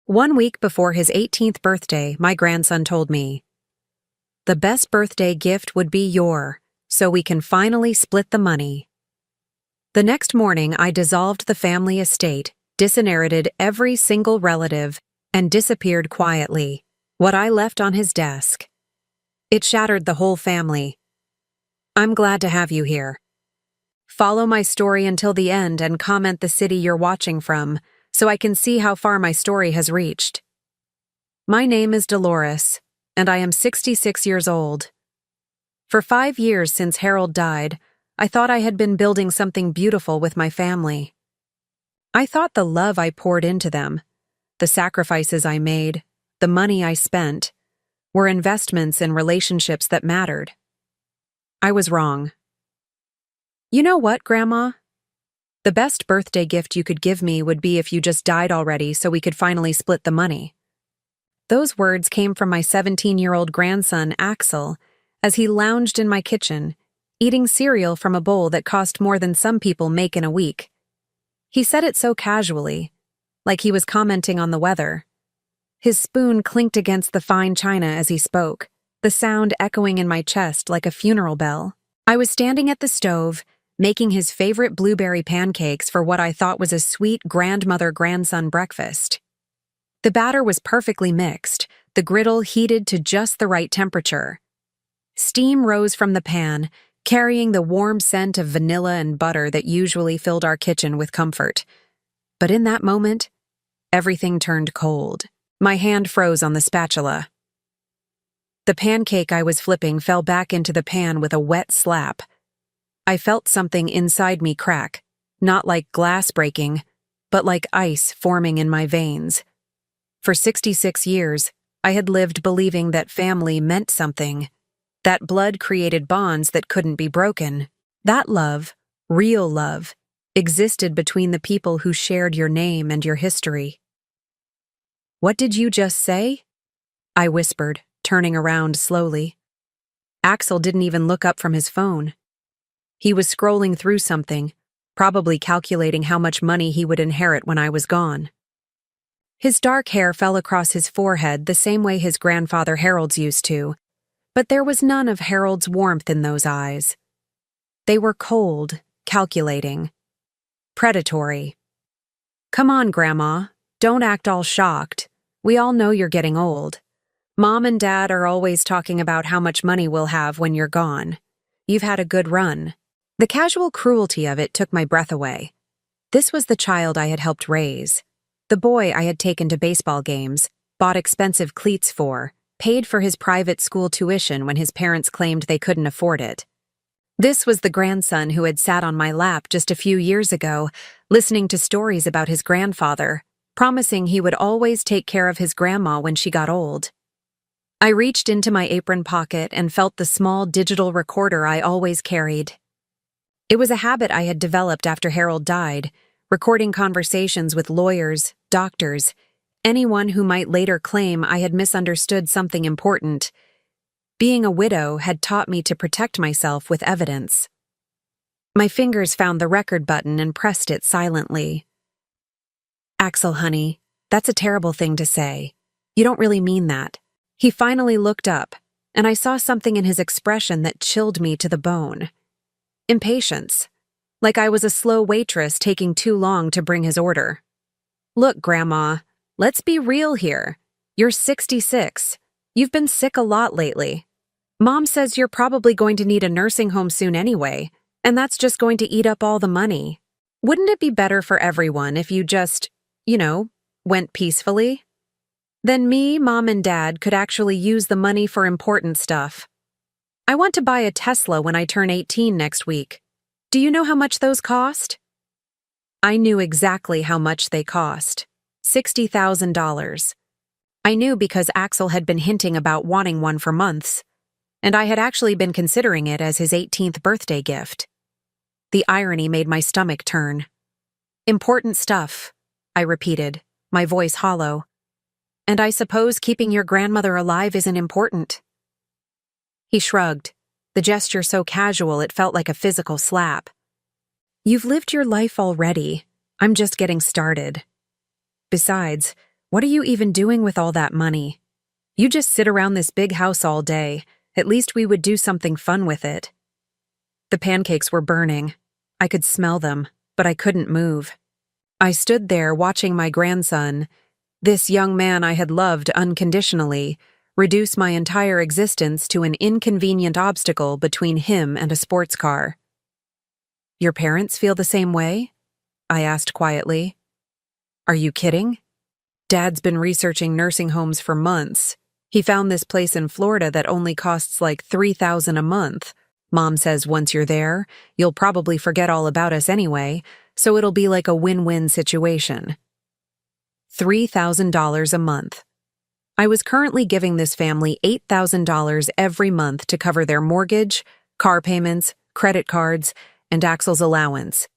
1 week before his 18th birthday, my grandson told me, "The best birthday gift would be so we can finally split the money." The next morning, I dissolved the family estate, disinherited every single relative, and disappeared quietly, what I left on his desk. It shattered the whole family. I'm glad to have you here. Follow my story until the end and comment the city you're watching from, so I can see how far my story has reached. My name is Dolores, and I am 66 years old. For 5 years since Harold died, I thought I had been building something beautiful with my family. I thought the love I poured into them, the sacrifices I made, the money I spent, were investments in relationships that mattered. I was wrong. You know what, Grandma? The best birthday gift you could give me would be if you just died already so we could finally split the money. Those words came from my 17-year-old grandson, Axel, as he lounged in my kitchen, eating cereal from a bowl that cost more than some people make in a week. He said it so casually, like he was commenting on the weather. His spoon clinked against the fine china as he spoke, the sound echoing in my chest like a funeral bell. I was standing at the stove, making his favorite blueberry pancakes for what I thought was a sweet grandmother-grandson breakfast. The batter was perfectly mixed, the griddle heated to just the right temperature. Steam rose from the pan, carrying the warm scent of vanilla and butter that usually filled our kitchen with comfort. But in that moment, everything turned cold. My hand froze on the spatula. The pancake I was flipping fell back into the pan with a wet slap. I felt something inside me crack, not like glass breaking, but like ice forming in my veins. For 66 years, I had lived believing that family meant something, that blood created bonds that couldn't be broken. That love, real love, existed between the people who shared your name and your history. "What did you just say?" I whispered, turning around slowly. Axel didn't even look up from his phone. He was scrolling through something, probably calculating how much money he would inherit when I was gone. His dark hair fell across his forehead the same way his grandfather Harold's used to, but there was none of Harold's warmth in those eyes. They were cold, calculating, predatory. "Come on, Grandma, don't act all shocked. We all know you're getting old. Mom and Dad are always talking about how much money we'll have when you're gone. You've had a good run." The casual cruelty of it took my breath away. This was the child I had helped raise, the boy I had taken to baseball games, bought expensive cleats for, paid for his private school tuition when his parents claimed they couldn't afford it. This was the grandson who had sat on my lap just a few years ago, listening to stories about his grandfather, promising he would always take care of his grandma when she got old. I reached into my apron pocket and felt the small digital recorder I always carried. It was a habit I had developed after Harold died, recording conversations with lawyers, doctors, anyone who might later claim I had misunderstood something important. Being a widow had taught me to protect myself with evidence. My fingers found the record button and pressed it silently. "Axel, honey, that's a terrible thing to say. You don't really mean that." He finally looked up, and I saw something in his expression that chilled me to the bone. Impatience, like I was a slow waitress taking too long to bring his order. "Look, Grandma, let's be real here. You're 66. You've been sick a lot lately. Mom says you're probably going to need a nursing home soon anyway, and that's just going to eat up all the money. Wouldn't it be better for everyone if you just, went peacefully? Then me, Mom, and Dad could actually use the money for important stuff. I want to buy a Tesla when I turn 18 next week. Do you know how much those cost?" I knew exactly how much they cost. $60,000. I knew because Axel had been hinting about wanting one for months, and I had actually been considering it as his 18th birthday gift. The irony made my stomach turn. "Important stuff," I repeated, my voice hollow. "And I suppose keeping your grandmother alive isn't important." He shrugged, the gesture so casual it felt like a physical slap. "You've lived your life already. I'm just getting started. Besides, "What are you even doing with all that money? You just sit around this big house all day. At least we would do something fun with it." The pancakes were burning. I could smell them, but I couldn't move. I stood there watching my grandson, this young man I had loved unconditionally, reduce my entire existence to an inconvenient obstacle between him and a sports car. "Your parents feel the same way?" I asked quietly. "Are you kidding? Dad's been researching nursing homes for months. He found this place in Florida that only costs like $3,000 a month. Mom says once you're there, you'll probably forget all about us anyway, so it'll be like a win-win situation." $3,000 a month. I was currently giving this family $8,000 every month to cover their mortgage, car payments, credit cards, and Axel's allowance.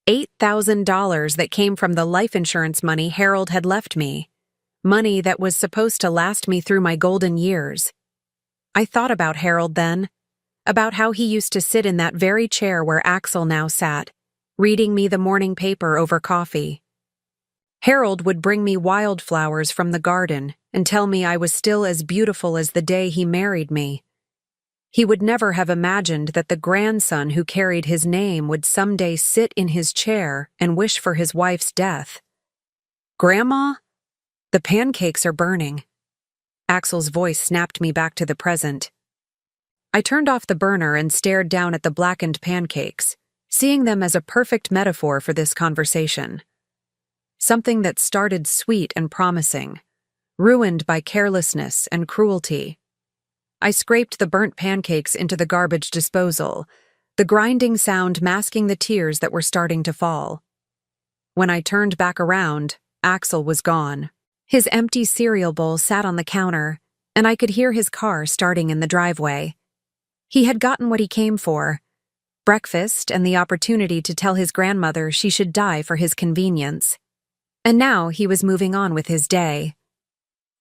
$8,000 that came from the life insurance money Harold had left me. Money that was supposed to last me through my golden years. I thought about Harold then, about how he used to sit in that very chair where Axel now sat, reading me the morning paper over coffee. Harold would bring me wildflowers from the garden and tell me I was still as beautiful as the day he married me. He would never have imagined that the grandson who carried his name would someday sit in his chair and wish for his wife's death. "Grandma, the pancakes are burning." Axel's voice snapped me back to the present. I turned off the burner and stared down at the blackened pancakes, seeing them as a perfect metaphor for this conversation. Something that started sweet and promising, ruined by carelessness and cruelty. I scraped the burnt pancakes into the garbage disposal, the grinding sound masking the tears that were starting to fall. When I turned back around, Axel was gone. His empty cereal bowl sat on the counter, and I could hear his car starting in the driveway. He had gotten what he came for: breakfast and the opportunity to tell his grandmother she should die for his convenience. And now he was moving on with his day.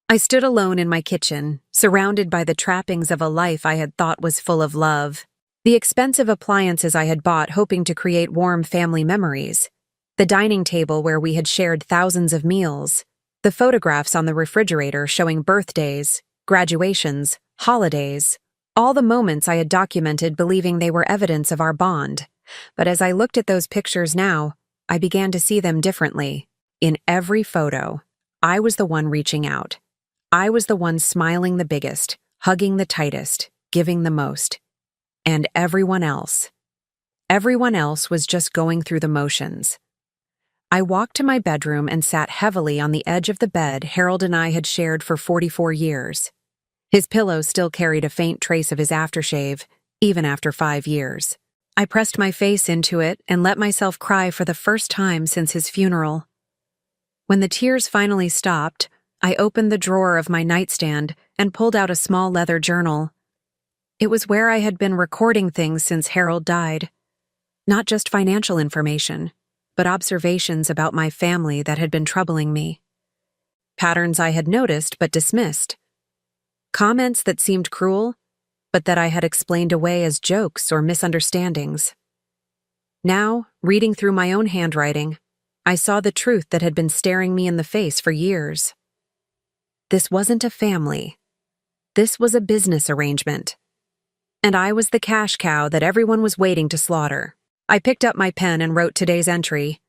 I stood alone in my kitchen, surrounded by the trappings of a life I had thought was full of love. The expensive appliances I had bought hoping to create warm family memories. The dining table where we had shared thousands of meals. The photographs on the refrigerator showing birthdays, graduations, holidays. All the moments I had documented believing they were evidence of our bond. But as I looked at those pictures now, I began to see them differently. In every photo, I was the one reaching out. I was the one smiling the biggest, hugging the tightest, giving the most. And everyone else was just going through the motions. I walked to my bedroom and sat heavily on the edge of the bed Harold and I had shared for 44 years. His pillow still carried a faint trace of his aftershave, even after 5 years. I pressed my face into it and let myself cry for the first time since his funeral. When the tears finally stopped, I opened the drawer of my nightstand and pulled out a small leather journal. It was where I had been recording things since Harold died. Not just financial information, but observations about my family that had been troubling me. Patterns I had noticed but dismissed. Comments that seemed cruel, but that I had explained away as jokes or misunderstandings. Now, reading through my own handwriting, I saw the truth that had been staring me in the face for years. This wasn't a family. This was a business arrangement. And I was the cash cow that everyone was waiting to slaughter. I picked up my pen and wrote today's entry.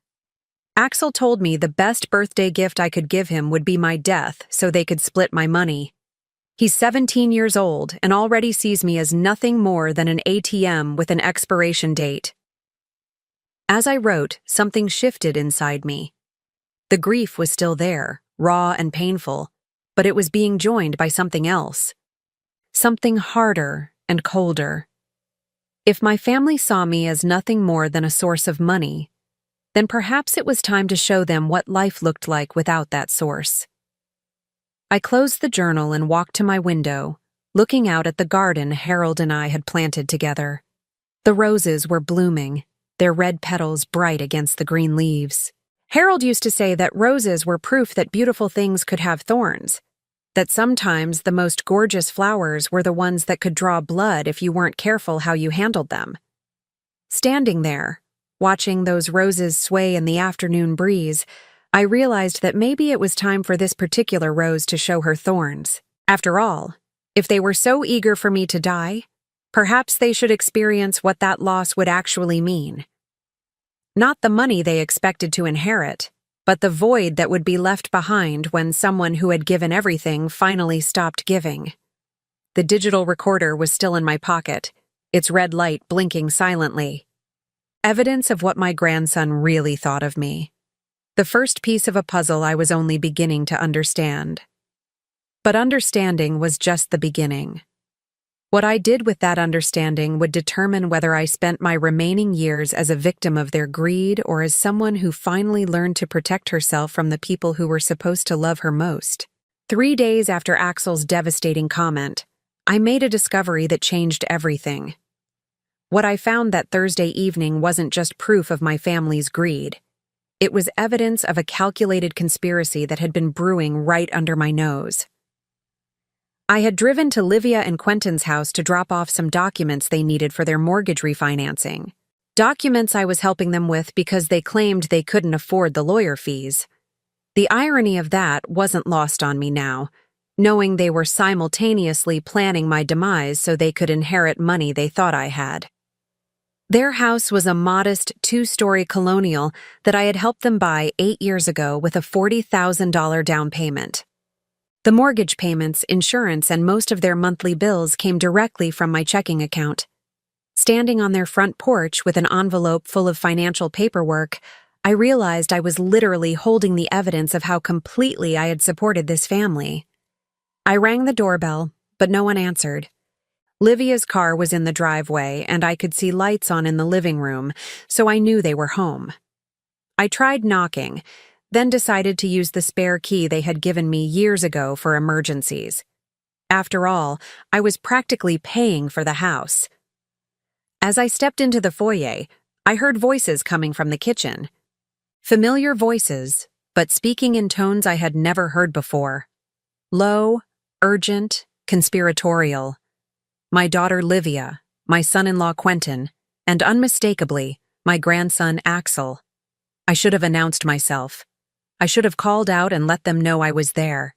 Axel told me the best birthday gift I could give him would be my death so they could split my money. He's 17 years old and already sees me as nothing more than an ATM with an expiration date. As I wrote, something shifted inside me. The grief was still there, raw and painful, but it was being joined by something else. Something harder and colder. If my family saw me as nothing more than a source of money, then perhaps it was time to show them what life looked like without that source. I closed the journal and walked to my window, looking out at the garden Harold and I had planted together. The roses were blooming, their red petals bright against the green leaves. Harold used to say that roses were proof that beautiful things could have thorns, that sometimes the most gorgeous flowers were the ones that could draw blood if you weren't careful how you handled them. Standing there, watching those roses sway in the afternoon breeze, I realized that maybe it was time for this particular rose to show her thorns. After all, if they were so eager for me to die, perhaps they should experience what that loss would actually mean. Not the money they expected to inherit, but the void that would be left behind when someone who had given everything finally stopped giving. The digital recorder was still in my pocket, its red light blinking silently. Evidence of what my grandson really thought of me. The first piece of a puzzle I was only beginning to understand. But understanding was just the beginning. What I did with that understanding would determine whether I spent my remaining years as a victim of their greed or as someone who finally learned to protect herself from the people who were supposed to love her most. 3 days after Axel's devastating comment, I made a discovery that changed everything. What I found that Thursday evening wasn't just proof of my family's greed. It was evidence of a calculated conspiracy that had been brewing right under my nose. I had driven to Livia and Quentin's house to drop off some documents they needed for their mortgage refinancing. Documents I was helping them with because they claimed they couldn't afford the lawyer fees. The irony of that wasn't lost on me now, knowing they were simultaneously planning my demise so they could inherit money they thought I had. Their house was a modest 2-story colonial that I had helped them buy 8 years ago with a $40,000 down payment. The mortgage payments, insurance, and most of their monthly bills came directly from my checking account. Standing on their front porch with an envelope full of financial paperwork, I realized I was literally holding the evidence of how completely I had supported this family. I rang the doorbell, but no one answered. Livia's car was in the driveway, and I could see lights on in the living room, so I knew they were home. I tried knocking, then decided to use the spare key they had given me years ago for emergencies. After all, I was practically paying for the house. As I stepped into the foyer, I heard voices coming from the kitchen. Familiar voices, but speaking in tones I had never heard before. Low, urgent, conspiratorial. My daughter Livia, my son-in-law Quentin, and unmistakably, my grandson Axel. I should have announced myself. I should have called out and let them know I was there.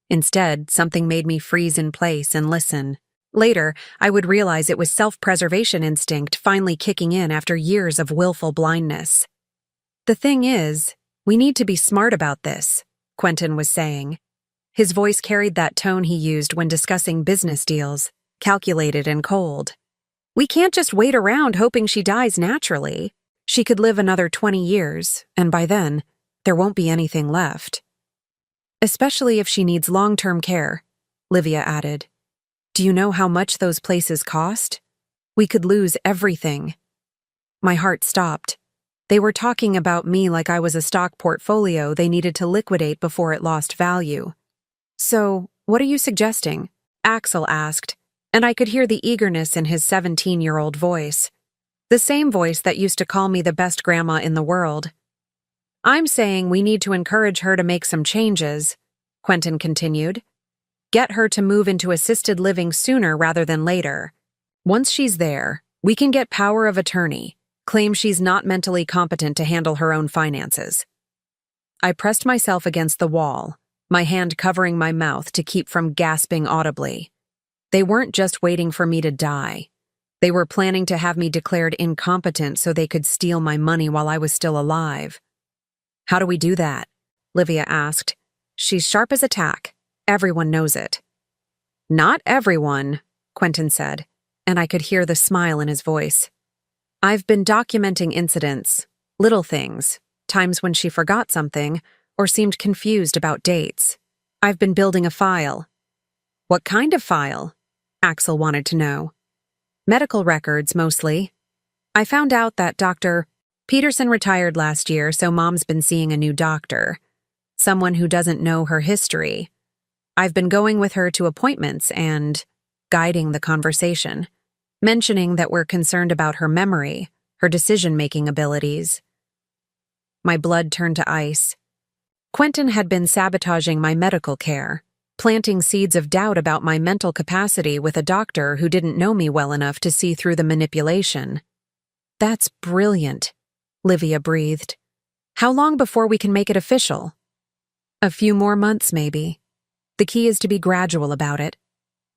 Instead, something made me freeze in place and listen. Later, I would realize it was self-preservation instinct finally kicking in after years of willful blindness. The thing is, we need to be smart about this, Quentin was saying. His voice carried that tone he used when discussing business deals. Calculated and cold. We can't just wait around hoping she dies naturally. She could live another 20 years, and by then, there won't be anything left. Especially if she needs long-term care, Livia added. Do you know how much those places cost? We could lose everything. My heart stopped. They were talking about me like I was a stock portfolio they needed to liquidate before it lost value. So, what are you suggesting? Axel asked, and I could hear the eagerness in his 17-year-old voice. The same voice that used to call me the best grandma in the world. I'm saying we need to encourage her to make some changes, Quentin continued. Get her to move into assisted living sooner rather than later. Once she's there, we can get power of attorney, claim she's not mentally competent to handle her own finances. I pressed myself against the wall, my hand covering my mouth to keep from gasping audibly. They weren't just waiting for me to die. They were planning to have me declared incompetent so they could steal my money while I was still alive. How do we do that? Livia asked. She's sharp as a tack. Everyone knows it. Not everyone, Quentin said, and I could hear the smile in his voice. I've been documenting incidents, little things, times when she forgot something or seemed confused about dates. I've been building a file. What kind of file? Axel wanted to know. Medical records, mostly. I found out that Dr. Peterson retired last year, so Mom's been seeing a new doctor. Someone who doesn't know her history. I've been going with her to appointments and guiding the conversation, mentioning that we're concerned about her memory, her decision-making abilities. My blood turned to ice. Quentin had been sabotaging my medical care, planting seeds of doubt about my mental capacity with a doctor who didn't know me well enough to see through the manipulation. That's brilliant, Livia breathed. How long before we can make it official? A few more months, maybe. The key is to be gradual about it.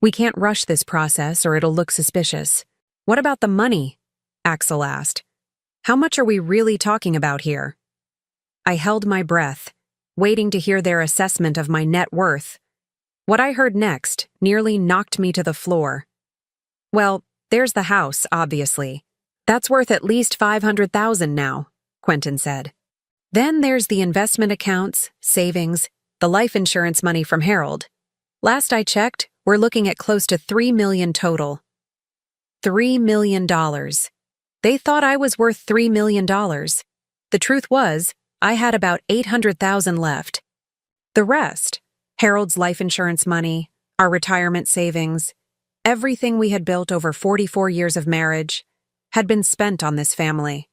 We can't rush this process or it'll look suspicious. What about the money? Axel asked. How much are we really talking about here? I held my breath, waiting to hear their assessment of my net worth. What I heard next nearly knocked me to the floor. Well, there's the house, obviously. That's worth at least $500,000 now, Quentin said. Then there's the investment accounts, savings, the life insurance money from Harold. Last I checked, we're looking at close to $3 million total. $3 million. They thought I was worth $3 million. The truth was, I had about $800,000 left. The rest, Harold's life insurance money, our retirement savings, everything we had built over 44 years of marriage, had been spent on this family.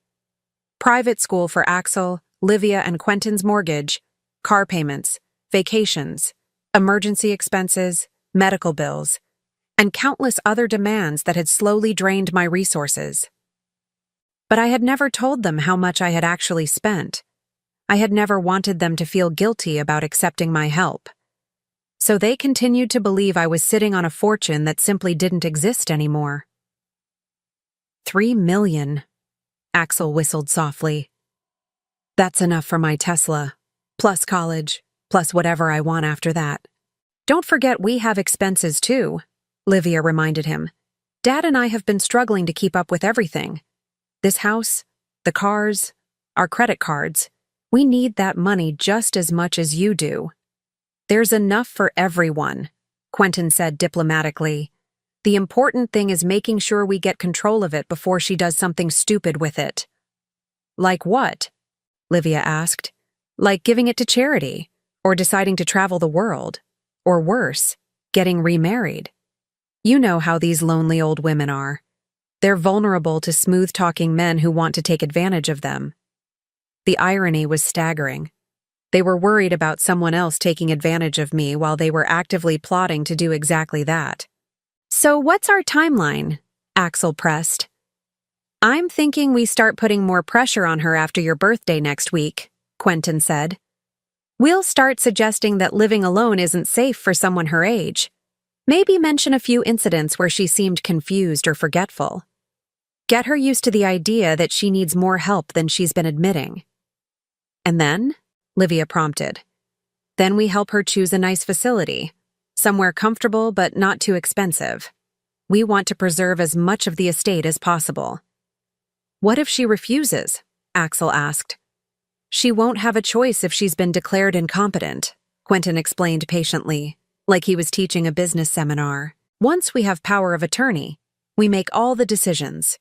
Private school for Axel, Livia, and Quentin's mortgage, car payments, vacations, emergency expenses, medical bills, and countless other demands that had slowly drained my resources. But I had never told them how much I had actually spent. I had never wanted them to feel guilty about accepting my help. So they continued to believe I was sitting on a fortune that simply didn't exist anymore. $3 million, Axel whistled softly. That's enough for my Tesla, plus college, plus whatever I want after that. Don't forget we have expenses too, Livia reminded him. Dad and I have been struggling to keep up with everything. This house, the cars, our credit cards. We need that money just as much as you do. There's enough for everyone, Quentin said diplomatically. The important thing is making sure we get control of it before she does something stupid with it. Like what? Livia asked. Like giving it to charity, or deciding to travel the world, or worse, getting remarried. You know how these lonely old women are. They're vulnerable to smooth-talking men who want to take advantage of them. The irony was staggering. They were worried about someone else taking advantage of me while they were actively plotting to do exactly that. So what's our timeline? Axel pressed. I'm thinking we start putting more pressure on her after your birthday next week, Quentin said. We'll start suggesting that living alone isn't safe for someone her age. Maybe mention a few incidents where she seemed confused or forgetful. Get her used to the idea that she needs more help than she's been admitting. And then, Livia prompted, then we help her choose a nice facility, somewhere comfortable but not too expensive. We want to preserve as much of the estate as possible. What if she refuses? Axel asked. She won't have a choice if she's been declared incompetent, Quentin explained patiently, like he was teaching a business seminar. Once we have power of attorney, we make all the decisions.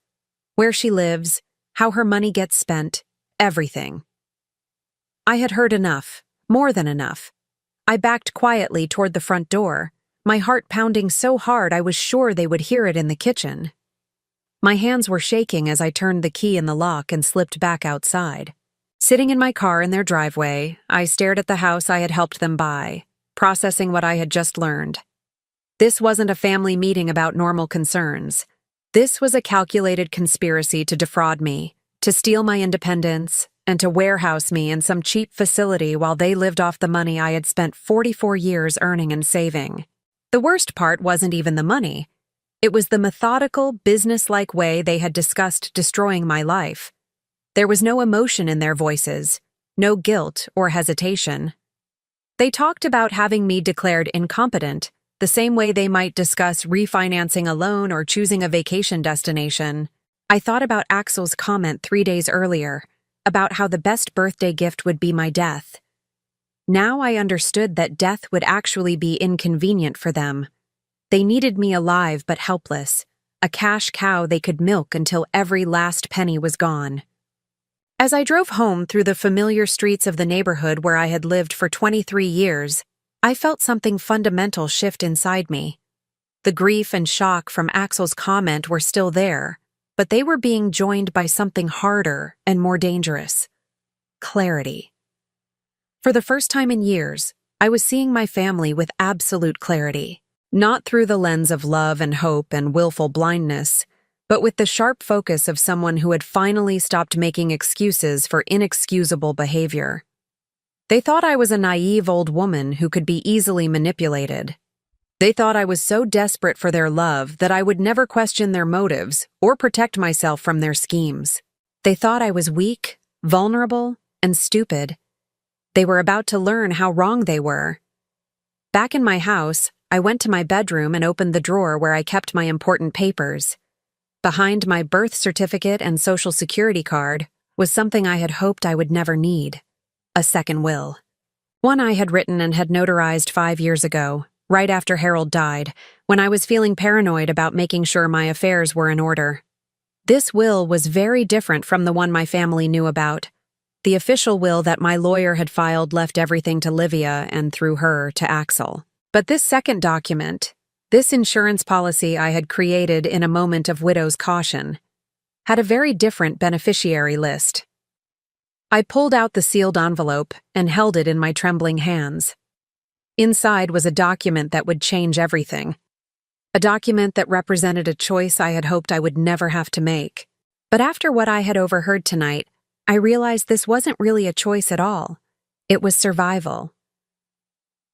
Where she lives, how her money gets spent, everything. I had heard enough, more than enough. I backed quietly toward the front door, my heart pounding so hard I was sure they would hear it in the kitchen. My hands were shaking as I turned the key in the lock and slipped back outside. Sitting in my car in their driveway, I stared at the house I had helped them buy, processing what I had just learned. This wasn't a family meeting about normal concerns. This was a calculated conspiracy to defraud me, to steal my independence, and to warehouse me in some cheap facility while they lived off the money I had spent 44 years earning and saving. The worst part wasn't even the money. It was the methodical, business-like way they had discussed destroying my life. There was no emotion in their voices, no guilt or hesitation. They talked about having me declared incompetent, the same way they might discuss refinancing a loan or choosing a vacation destination. I thought about Axel's comment 3 days earlier, about how the best birthday gift would be my death. Now I understood that death would actually be inconvenient for them. They needed me alive but helpless, a cash cow they could milk until every last penny was gone. As I drove home through the familiar streets of the neighborhood where I had lived for 23 years, I felt something fundamental shift inside me. The grief and shock from Axel's comment were still there, but they were being joined by something harder and more dangerous. Clarity. For the first time in years, I was seeing my family with absolute clarity. Not through the lens of love and hope and willful blindness, but with the sharp focus of someone who had finally stopped making excuses for inexcusable behavior. They thought I was a naive old woman who could be easily manipulated. They thought I was so desperate for their love that I would never question their motives or protect myself from their schemes. They thought I was weak, vulnerable, and stupid. They were about to learn how wrong they were. Back in my house, I went to my bedroom and opened the drawer where I kept my important papers. Behind my birth certificate and social security card was something I had hoped I would never need: a second will. One I had written and had notarized 5 years ago, right after Harold died, when I was feeling paranoid about making sure my affairs were in order. This will was very different from the one my family knew about. The official will that my lawyer had filed left everything to Livia and, through her, to Axel. But this second document, this insurance policy I had created in a moment of widow's caution, had a very different beneficiary list. I pulled out the sealed envelope and held it in my trembling hands. Inside was a document that would change everything. A document that represented a choice I had hoped I would never have to make. But after what I had overheard tonight, I realized this wasn't really a choice at all. It was survival.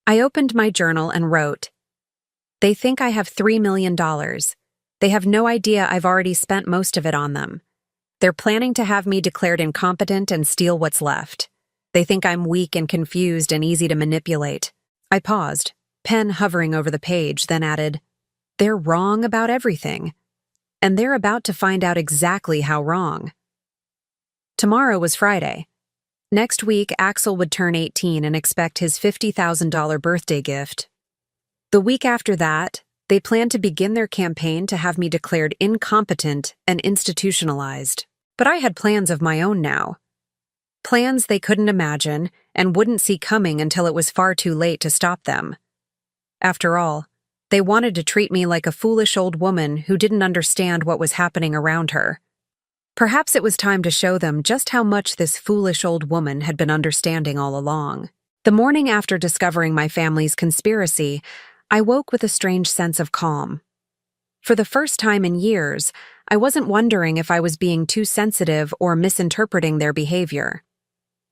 I opened my journal and wrote, "They think I have $3 million. They have no idea I've already spent most of it on them. They're planning to have me declared incompetent and steal what's left. They think I'm weak and confused and easy to manipulate." I paused, pen hovering over the page, then added, "They're wrong about everything. And they're about to find out exactly how wrong." Tomorrow was Friday. Next week, Axel would turn 18 and expect his $50,000 birthday gift. The week after that, they planned to begin their campaign to have me declared incompetent and institutionalized. But I had plans of my own now. Plans they couldn't imagine and wouldn't see coming until it was far too late to stop them. After all, they wanted to treat me like a foolish old woman who didn't understand what was happening around her. Perhaps it was time to show them just how much this foolish old woman had been understanding all along. The morning after discovering my family's conspiracy, I woke with a strange sense of calm. For the first time in years, I wasn't wondering if I was being too sensitive or misinterpreting their behavior.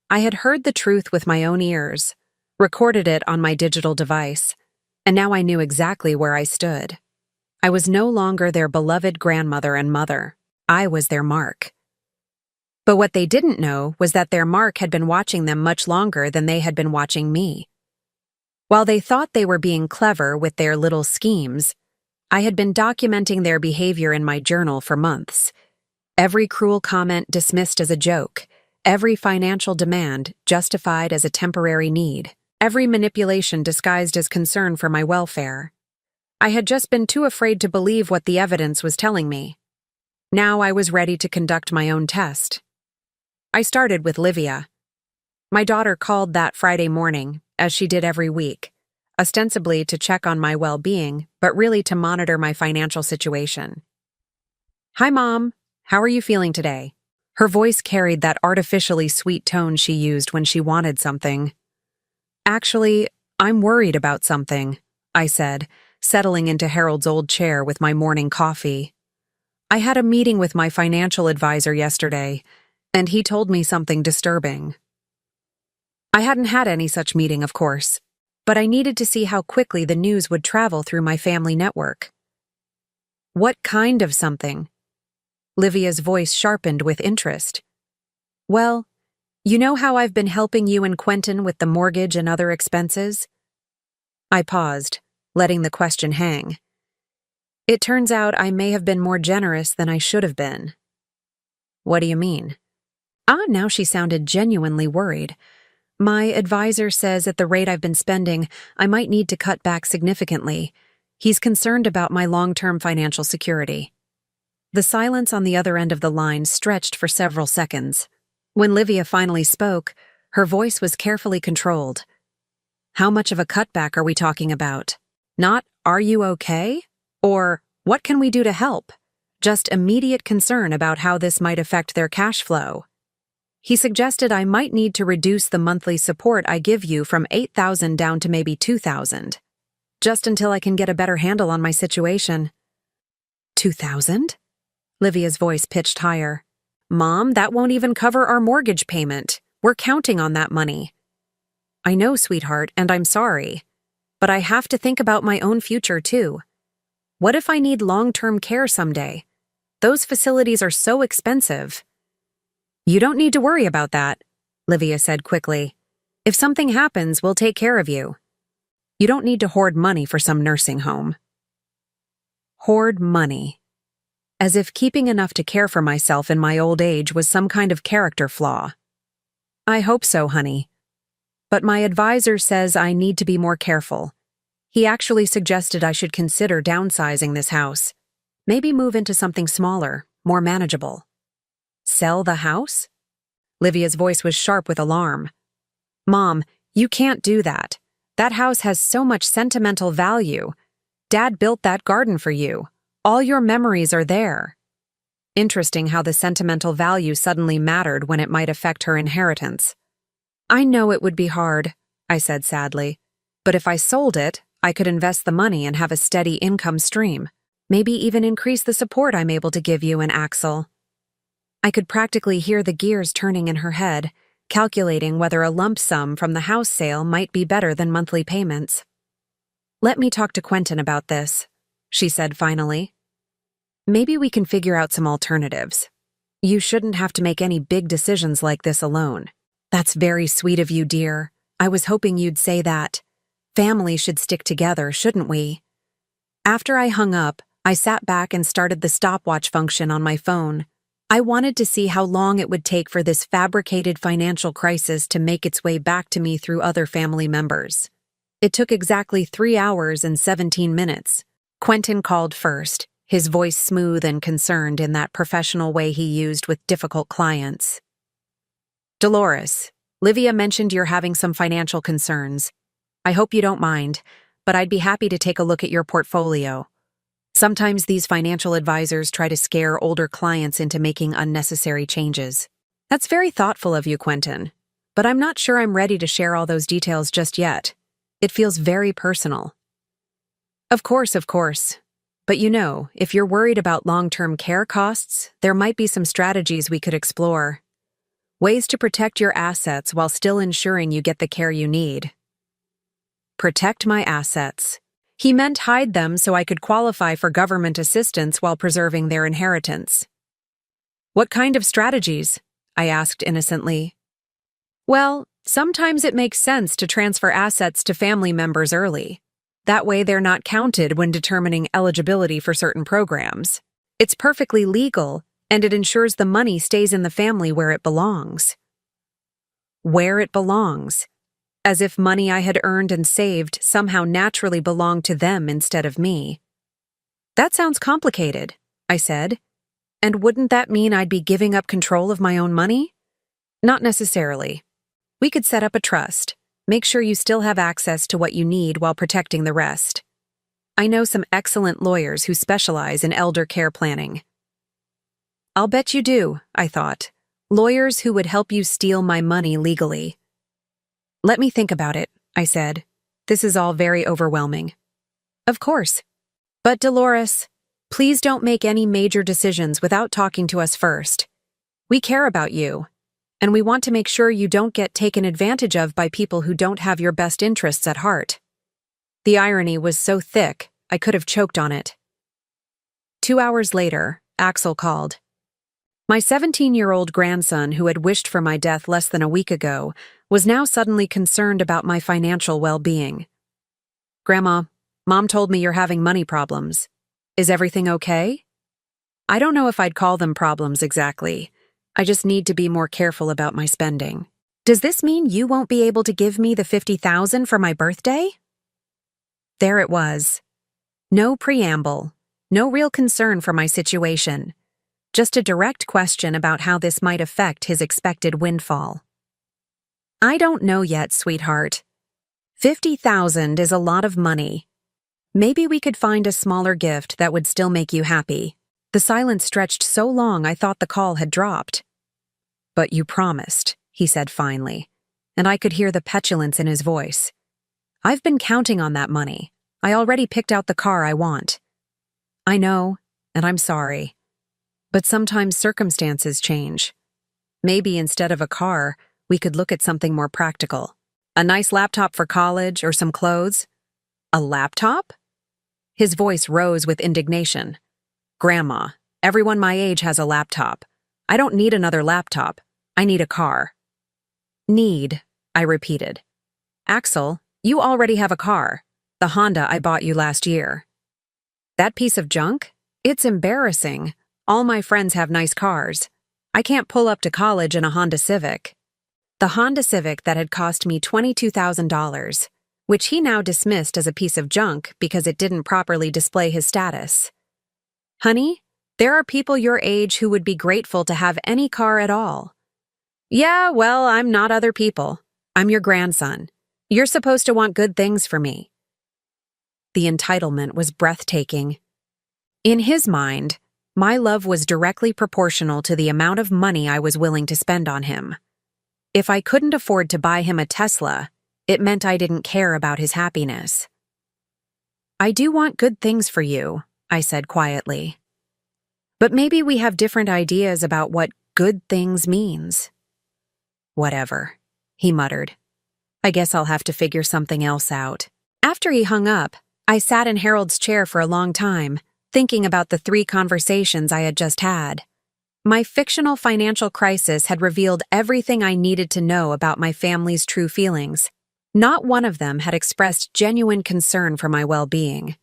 I had heard the truth with my own ears, recorded it on my digital device, and now I knew exactly where I stood. I was no longer their beloved grandmother and mother. I was their mark. But what they didn't know was that their mark had been watching them much longer than they had been watching me. While they thought they were being clever with their little schemes, I had been documenting their behavior in my journal for months. Every cruel comment dismissed as a joke, every financial demand justified as a temporary need, every manipulation disguised as concern for my welfare. I had just been too afraid to believe what the evidence was telling me. Now I was ready to conduct my own test. I started with Livia. My daughter called that Friday morning, as she did every week, ostensibly to check on my well-being, but really to monitor my financial situation. "Hi, Mom. How are you feeling today?" Her voice carried that artificially sweet tone she used when she wanted something. "Actually, I'm worried about something," I said, settling into Harold's old chair with my morning coffee. "I had a meeting with my financial advisor yesterday, and he told me something disturbing." I hadn't had any such meeting, of course, but I needed to see how quickly the news would travel through my family network. "What kind of something?" Livia's voice sharpened with interest. "Well, you know how I've been helping you and Quentin with the mortgage and other expenses?" I paused, letting the question hang. It turns out I may have been more generous than I should have been. "What do you mean?" Now she sounded genuinely worried. "My advisor says at the rate I've been spending, I might need to cut back significantly. He's concerned about my long-term financial security." The silence on the other end of the line stretched for several seconds. When Livia finally spoke, her voice was carefully controlled. "How much of a cutback are we talking about? Not, 'Are you okay?' Or, 'What can we do to help?' Just immediate concern about how this might affect their cash flow." He suggested I might need to reduce the monthly support I give you from $8,000 down to maybe $2,000, just until I can get a better handle on my situation. $2,000? Livia's voice pitched higher. Mom, that won't even cover our mortgage payment. We're counting on that money. I know, sweetheart, and I'm sorry. But I have to think about my own future, too. What if I need long-term care someday? Those facilities are so expensive. You don't need to worry about that, Livia said quickly. If something happens, we'll take care of you. You don't need to hoard money for some nursing home. Hoard money. As if keeping enough to care for myself in my old age was some kind of character flaw. I hope so, honey. But my advisor says I need to be more careful. He actually suggested I should consider downsizing this house. Maybe move into something smaller, more manageable. Sell the house? Livia's voice was sharp with alarm. Mom, you can't do that. That house has so much sentimental value. Dad built that garden for you. All your memories are there. Interesting how the sentimental value suddenly mattered when it might affect her inheritance. I know it would be hard, I said sadly. But if I sold it, I could invest the money and have a steady income stream. Maybe even increase the support I'm able to give you and Axel. I could practically hear the gears turning in her head, calculating whether a lump sum from the house sale might be better than monthly payments. Let me talk to Quentin about this, she said finally. Maybe we can figure out some alternatives. You shouldn't have to make any big decisions like this alone. That's very sweet of you, dear. I was hoping you'd say that. Family should stick together, shouldn't we? After I hung up, I sat back and started the stopwatch function on my phone. I wanted to see how long it would take for this fabricated financial crisis to make its way back to me through other family members. It took exactly 3 hours and 17 minutes. Quentin called first, his voice smooth and concerned in that professional way he used with difficult clients. Dolores, Livia mentioned you're having some financial concerns. I hope you don't mind, but I'd be happy to take a look at your portfolio. Sometimes these financial advisors try to scare older clients into making unnecessary changes. That's very thoughtful of you, Quentin, but I'm not sure I'm ready to share all those details just yet. It feels very personal. Of course. But if you're worried about long-term care costs, there might be some strategies we could explore. Ways to protect your assets while still ensuring you get the care you need. Protect my assets. He meant hide them so I could qualify for government assistance while preserving their inheritance. What kind of strategies? I asked innocently. Well, sometimes it makes sense to transfer assets to family members early. That way they're not counted when determining eligibility for certain programs. It's perfectly legal, and it ensures the money stays in the family where it belongs. Where it belongs. As if money I had earned and saved somehow naturally belonged to them instead of me. That sounds complicated, I said. And wouldn't that mean I'd be giving up control of my own money? Not necessarily. We could set up a trust. Make sure you still have access to what you need while protecting the rest. I know some excellent lawyers who specialize in elder care planning. I'll bet you do, I thought. Lawyers who would help you steal my money legally. Let me think about it, I said. This is all very overwhelming. Of course. But Dolores, please don't make any major decisions without talking to us first. We care about you, and we want to make sure you don't get taken advantage of by people who don't have your best interests at heart. The irony was so thick, I could have choked on it. 2 hours later, Axel called. My 17-year-old grandson, who had wished for my death less than a week ago, was now suddenly concerned about my financial well-being. Grandma, Mom told me you're having money problems. Is everything okay? I don't know if I'd call them problems exactly. I just need to be more careful about my spending. Does this mean you won't be able to give me the $50,000 for my birthday? There it was. No preamble, no real concern for my situation. Just a direct question about how this might affect his expected windfall. I don't know yet, sweetheart. $50,000 is a lot of money. Maybe we could find a smaller gift that would still make you happy. The silence stretched so long I thought the call had dropped. But you promised, he said finally, and I could hear the petulance in his voice. I've been counting on that money. I already picked out the car I want. I know, and I'm sorry. But sometimes circumstances change. Maybe instead of a car, we could look at something more practical. A nice laptop for college or some clothes? A laptop? His voice rose with indignation. Grandma, everyone my age has a laptop. I don't need another laptop. I need a car. Need, I repeated. Axel, you already have a car. The Honda I bought you last year. That piece of junk? It's embarrassing. All my friends have nice cars. I can't pull up to college in a Honda Civic. The Honda Civic that had cost me $22,000, which he now dismissed as a piece of junk because it didn't properly display his status. Honey, there are people your age who would be grateful to have any car at all. Yeah, well, I'm not other people. I'm your grandson. You're supposed to want good things for me. The entitlement was breathtaking. In his mind, my love was directly proportional to the amount of money I was willing to spend on him. If I couldn't afford to buy him a Tesla, it meant I didn't care about his happiness. I do want good things for you, I said quietly. But maybe we have different ideas about what good things means. Whatever, he muttered. I guess I'll have to figure something else out. After he hung up, I sat in Harold's chair for a long time, thinking about the 3 conversations I had just had. My fictional financial crisis had revealed everything I needed to know about my family's true feelings. Not one of them had expressed genuine concern for my well-being.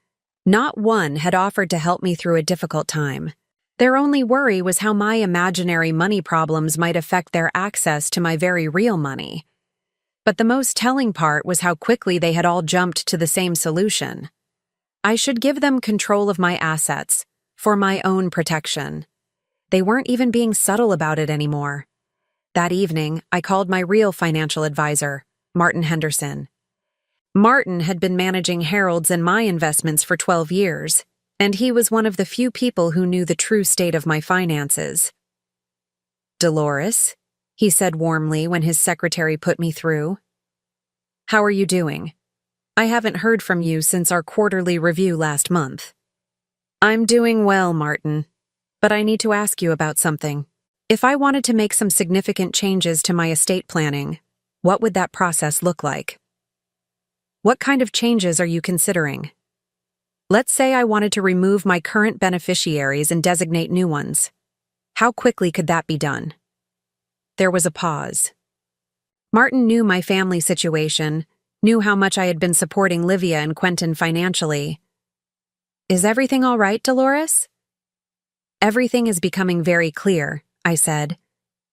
Not one had offered to help me through a difficult time. Their only worry was how my imaginary money problems might affect their access to my very real money. But the most telling part was how quickly they had all jumped to the same solution. I should give them control of my assets, for my own protection. They weren't even being subtle about it anymore. That evening, I called my real financial advisor, Martin Henderson. Martin had been managing Harold's and my investments for 12 years, and he was one of the few people who knew the true state of my finances. Dolores, he said warmly when his secretary put me through. How are you doing? I haven't heard from you since our quarterly review last month. I'm doing well, Martin. But I need to ask you about something. If I wanted to make some significant changes to my estate planning, what would that process look like? What kind of changes are you considering? Let's say I wanted to remove my current beneficiaries and designate new ones. How quickly could that be done? There was a pause. Martin knew my family situation, knew how much I had been supporting Livia and Quentin financially. Is everything all right, Dolores? Everything is becoming very clear, I said,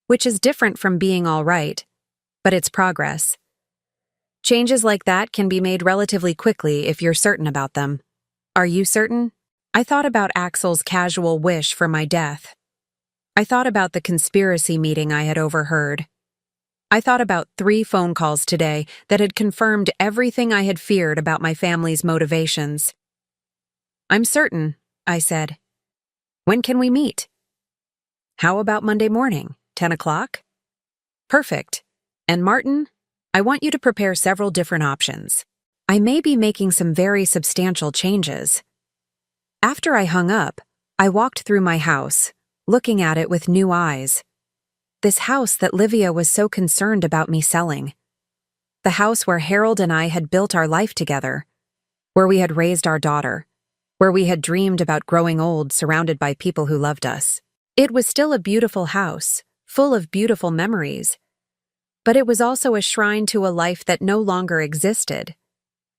which is different from being all right, but it's progress. Changes like that can be made relatively quickly if you're certain about them. Are you certain? I thought about Axel's casual wish for my death. I thought about the conspiracy meeting I had overheard. I thought about 3 phone calls today that had confirmed everything I had feared about my family's motivations. I'm certain, I said. When can we meet? How about Monday morning, 10 o'clock? Perfect. And Martin, I want you to prepare several different options. I may be making some very substantial changes. After I hung up, I walked through my house, looking at it with new eyes. This house that Livia was so concerned about me selling. The house where Harold and I had built our life together, where we had raised our daughter, where we had dreamed about growing old surrounded by people who loved us. It was still a beautiful house, full of beautiful memories. But it was also a shrine to a life that no longer existed.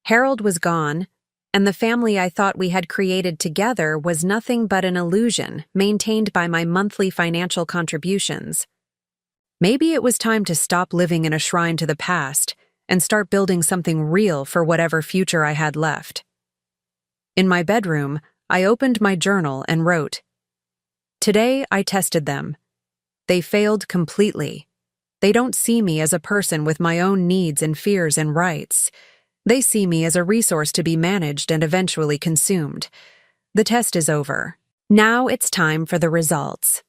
Harold was gone, and the family I thought we had created together was nothing but an illusion maintained by my monthly financial contributions. Maybe it was time to stop living in a shrine to the past and start building something real for whatever future I had left. In my bedroom, I opened my journal and wrote, Today I tested them. They failed completely. They don't see me as a person with my own needs and fears and rights. They see me as a resource to be managed and eventually consumed. The test is over. Now it's time for the results.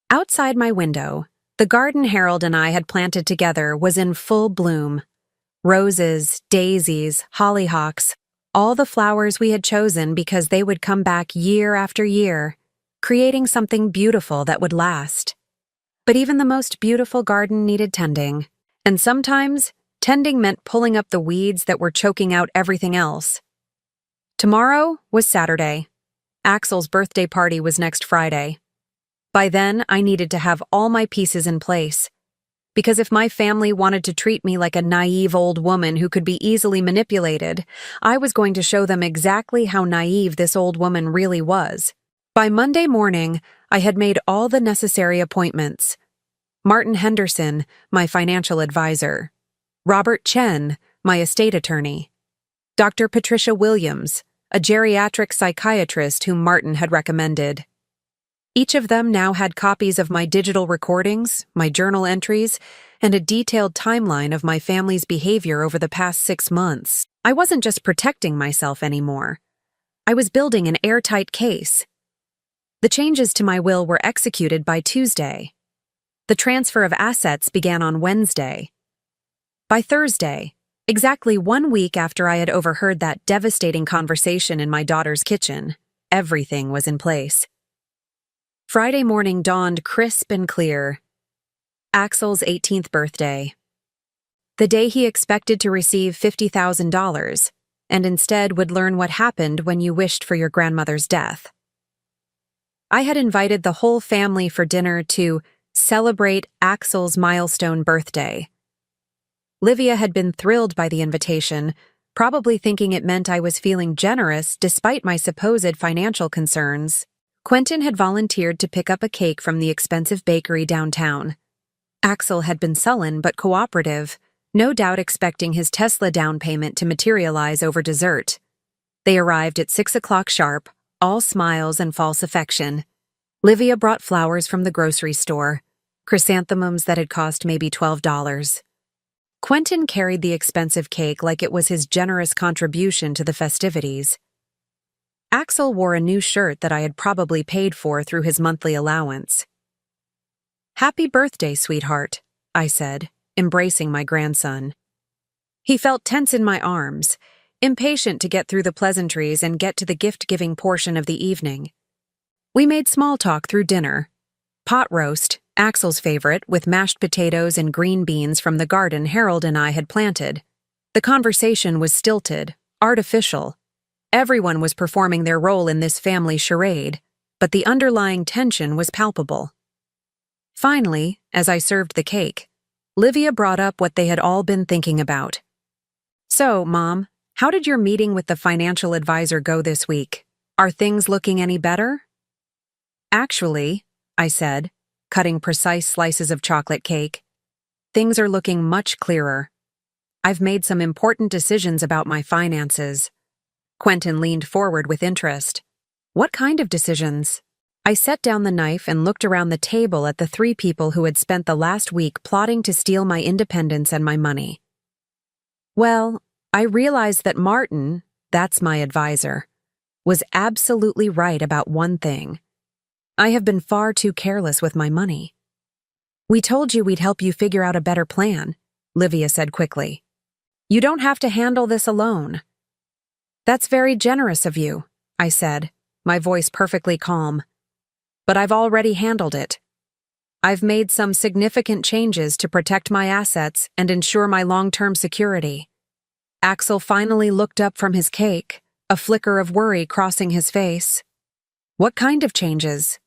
Outside my window, the garden Harold and I had planted together was in full bloom. Roses, daisies, hollyhocks, all the flowers we had chosen because they would come back year after year. creating something beautiful that would last. But even the most beautiful garden needed tending, and sometimes tending meant pulling up the weeds that were choking out everything else. Tomorrow was Saturday. Axel's birthday party was next Friday. By then, I needed to have all my pieces in place. Because if my family wanted to treat me like a naive old woman who could be easily manipulated, I was going to show them exactly how naive this old woman really was. By Monday morning, I had made all the necessary appointments. Martin Henderson, my financial advisor. Robert Chen, my estate attorney. Dr. Patricia Williams, a geriatric psychiatrist whom Martin had recommended. Each of them now had copies of my digital recordings, my journal entries, and a detailed timeline of my family's behavior over the past 6 months. I wasn't just protecting myself anymore. I was building an airtight case. The changes to my will were executed by Tuesday. The transfer of assets began on Wednesday. By Thursday, exactly 1 week after I had overheard that devastating conversation in my daughter's kitchen, everything was in place. Friday morning dawned crisp and clear. Axel's 18th birthday. The day he expected to receive $50,000, and instead would learn what happened when you wished for your grandmother's death. I had invited the whole family for dinner to celebrate Axel's milestone birthday. Livia had been thrilled by the invitation, probably thinking it meant I was feeling generous despite my supposed financial concerns. Quentin had volunteered to pick up a cake from the expensive bakery downtown. Axel had been sullen but cooperative, no doubt expecting his Tesla down payment to materialize over dessert. They arrived at 6 o'clock sharp, all smiles and false affection. Livia brought flowers from the grocery store, chrysanthemums that had cost maybe $12. Quentin carried the expensive cake like it was his generous contribution to the festivities. Axel wore a new shirt that I had probably paid for through his monthly allowance. "Happy birthday, sweetheart," I said, embracing my grandson. He felt tense in my arms, impatient to get through the pleasantries and get to the gift-giving portion of the evening. We made small talk through dinner. Pot roast, Axel's favorite, with mashed potatoes and green beans from the garden Harold and I had planted. The conversation was stilted, artificial. Everyone was performing their role in this family charade, but the underlying tension was palpable. Finally, as I served the cake, Livia brought up what they had all been thinking about. "So, Mom, how did your meeting with the financial advisor go this week? Are things looking any better?" "Actually," I said, cutting precise slices of chocolate cake, "things are looking much clearer. I've made some important decisions about my finances." Quentin leaned forward with interest. "What kind of decisions?" I set down the knife and looked around the table at the 3 people who had spent the last week plotting to steal my independence and my money. Well, I realized that Martin, that's my advisor, was absolutely right about one thing. I have been far too careless with my money. "We told you we'd help you figure out a better plan," Livia said quickly. "You don't have to handle this alone." "That's very generous of you," I said, my voice perfectly calm. "But I've already handled it. I've made some significant changes to protect my assets and ensure my long-term security." Axel finally looked up from his cake, a flicker of worry crossing his face. "What kind of changes?"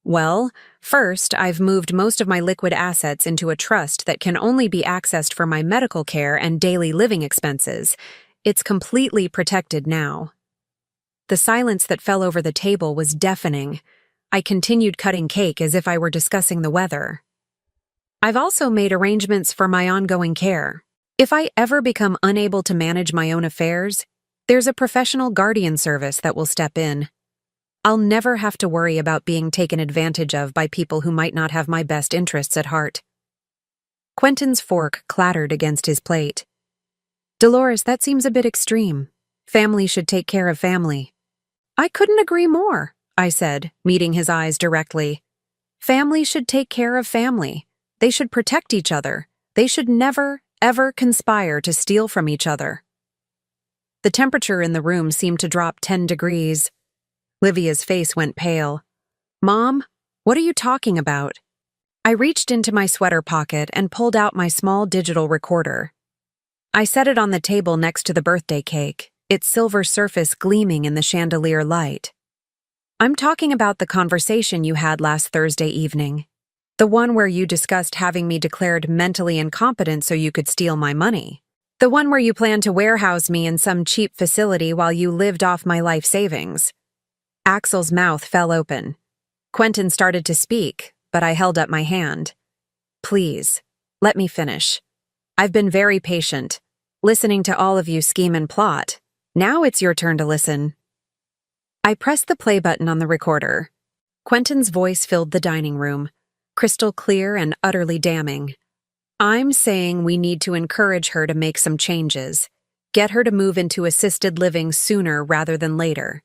"Well, first, I've moved most of my liquid assets into a trust that can only be accessed for my medical care and daily living expenses. It's completely protected now." The silence that fell over the table was deafening. I continued cutting cake as if I were discussing the weather. "I've also made arrangements for my ongoing care. If I ever become unable to manage my own affairs, there's a professional guardian service that will step in. I'll never have to worry about being taken advantage of by people who might not have my best interests at heart." Quentin's fork clattered against his plate. "Dolores, that seems a bit extreme. Family should take care of family." "I couldn't agree more," I said, meeting his eyes directly. "Family should take care of family. They should protect each other. They should never, ever conspire to steal from each other." The temperature in the room seemed to drop 10 degrees. Livia's face went pale. Mom, what are you talking about? I reached into my sweater pocket and pulled out my small digital recorder. I set it on the table next to the birthday cake, its silver surface gleaming in the chandelier light. I'm talking about the conversation you had last Thursday evening. The one where you discussed having me declared mentally incompetent so you could steal my money. The one where you planned to warehouse me in some cheap facility while you lived off my life savings. Axel's mouth fell open. Quentin started to speak, but I held up my hand. Please, let me finish. I've been very patient, listening to all of you scheme and plot. Now it's your turn to listen. I pressed the play button on the recorder. Quentin's voice filled the dining room, crystal clear and utterly damning. I'm saying we need to encourage her to make some changes. Get her to move into assisted living sooner rather than later.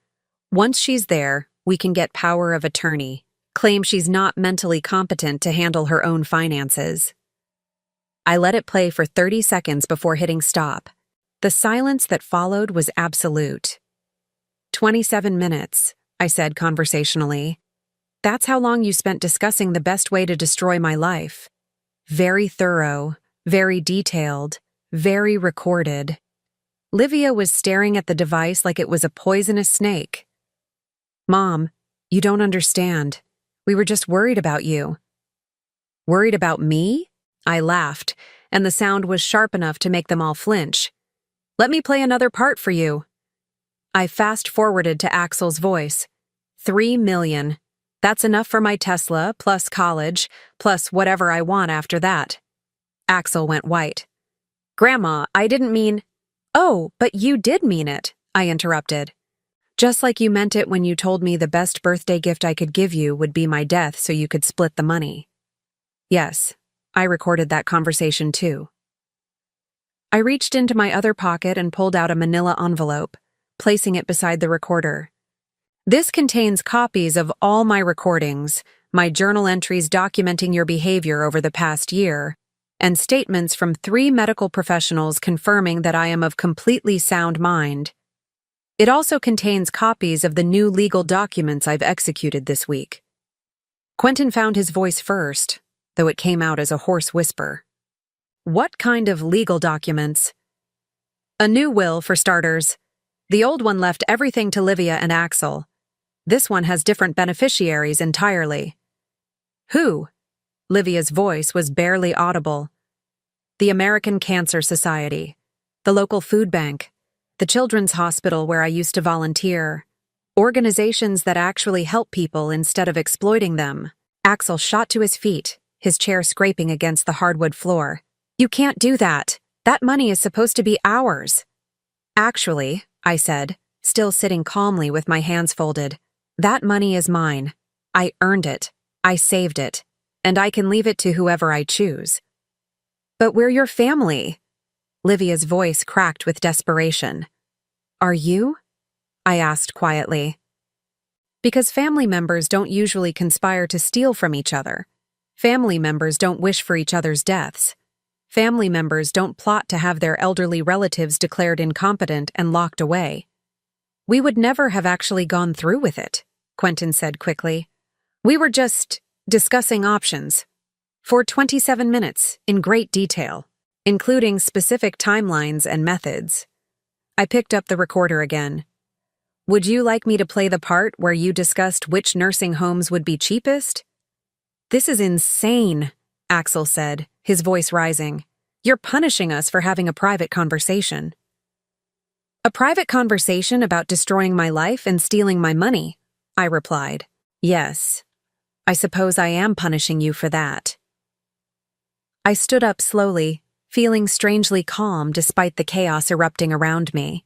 Once she's there, we can get power of attorney, claim she's not mentally competent to handle her own finances. I let it play for 30 seconds before hitting stop. The silence that followed was absolute. 27 minutes, I said conversationally. That's how long you spent discussing the best way to destroy my life. Very thorough, very detailed, very recorded. Livia was staring at the device like it was a poisonous snake. Mom, you don't understand. We were just worried about you. Worried about me? I laughed, and the sound was sharp enough to make them all flinch. Let me play another part for you. I fast-forwarded to Axel's voice. 3 million. That's enough for my Tesla, plus college, plus whatever I want after that. Axel went white. Grandma, I didn't mean— Oh, but you did mean it, I interrupted. Just like you meant it when you told me the best birthday gift I could give you would be my death so you could split the money. Yes, I recorded that conversation too. I reached into my other pocket and pulled out a manila envelope, placing it beside the recorder. This contains copies of all my recordings, my journal entries documenting your behavior over the past year, and statements from 3 medical professionals confirming that I am of completely sound mind. It also contains copies of the new legal documents I've executed this week. Quentin found his voice first, though it came out as a hoarse whisper. What kind of legal documents? A new will, for starters. The old one left everything to Livia and Axel. This one has different beneficiaries entirely. Who? Livia's voice was barely audible. The American Cancer Society, the local food bank, the children's hospital where I used to volunteer. Organizations that actually help people instead of exploiting them. Axel shot to his feet, his chair scraping against the hardwood floor. You can't do that. That money is supposed to be ours. Actually, I said, still sitting calmly with my hands folded, that money is mine. I earned it. I saved it. And I can leave it to whoever I choose. But we're your family. Livia's voice cracked with desperation. Are you? I asked quietly. Because family members don't usually conspire to steal from each other. Family members don't wish for each other's deaths. Family members don't plot to have their elderly relatives declared incompetent and locked away. We would never have actually gone through with it, Quentin said quickly. We were just discussing options. For 27 minutes, in great detail, including specific timelines and methods. I picked up the recorder again. Would you like me to play the part where you discussed which nursing homes would be cheapest? This is insane, Axel said, his voice rising. You're punishing us for having a private conversation. A private conversation about destroying my life and stealing my money, I replied. Yes. I suppose I am punishing you for that. I stood up slowly, feeling strangely calm despite the chaos erupting around me.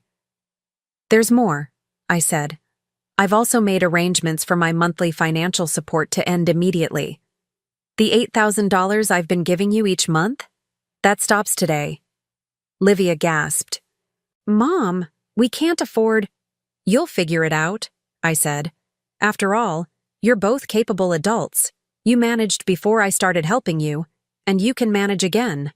There's more, I said. I've also made arrangements for my monthly financial support to end immediately. The $8,000 I've been giving you each month? That stops today. Livia gasped. Mom, we can't afford— You'll figure it out, I said. After all, you're both capable adults. You managed before I started helping you, and you can manage again.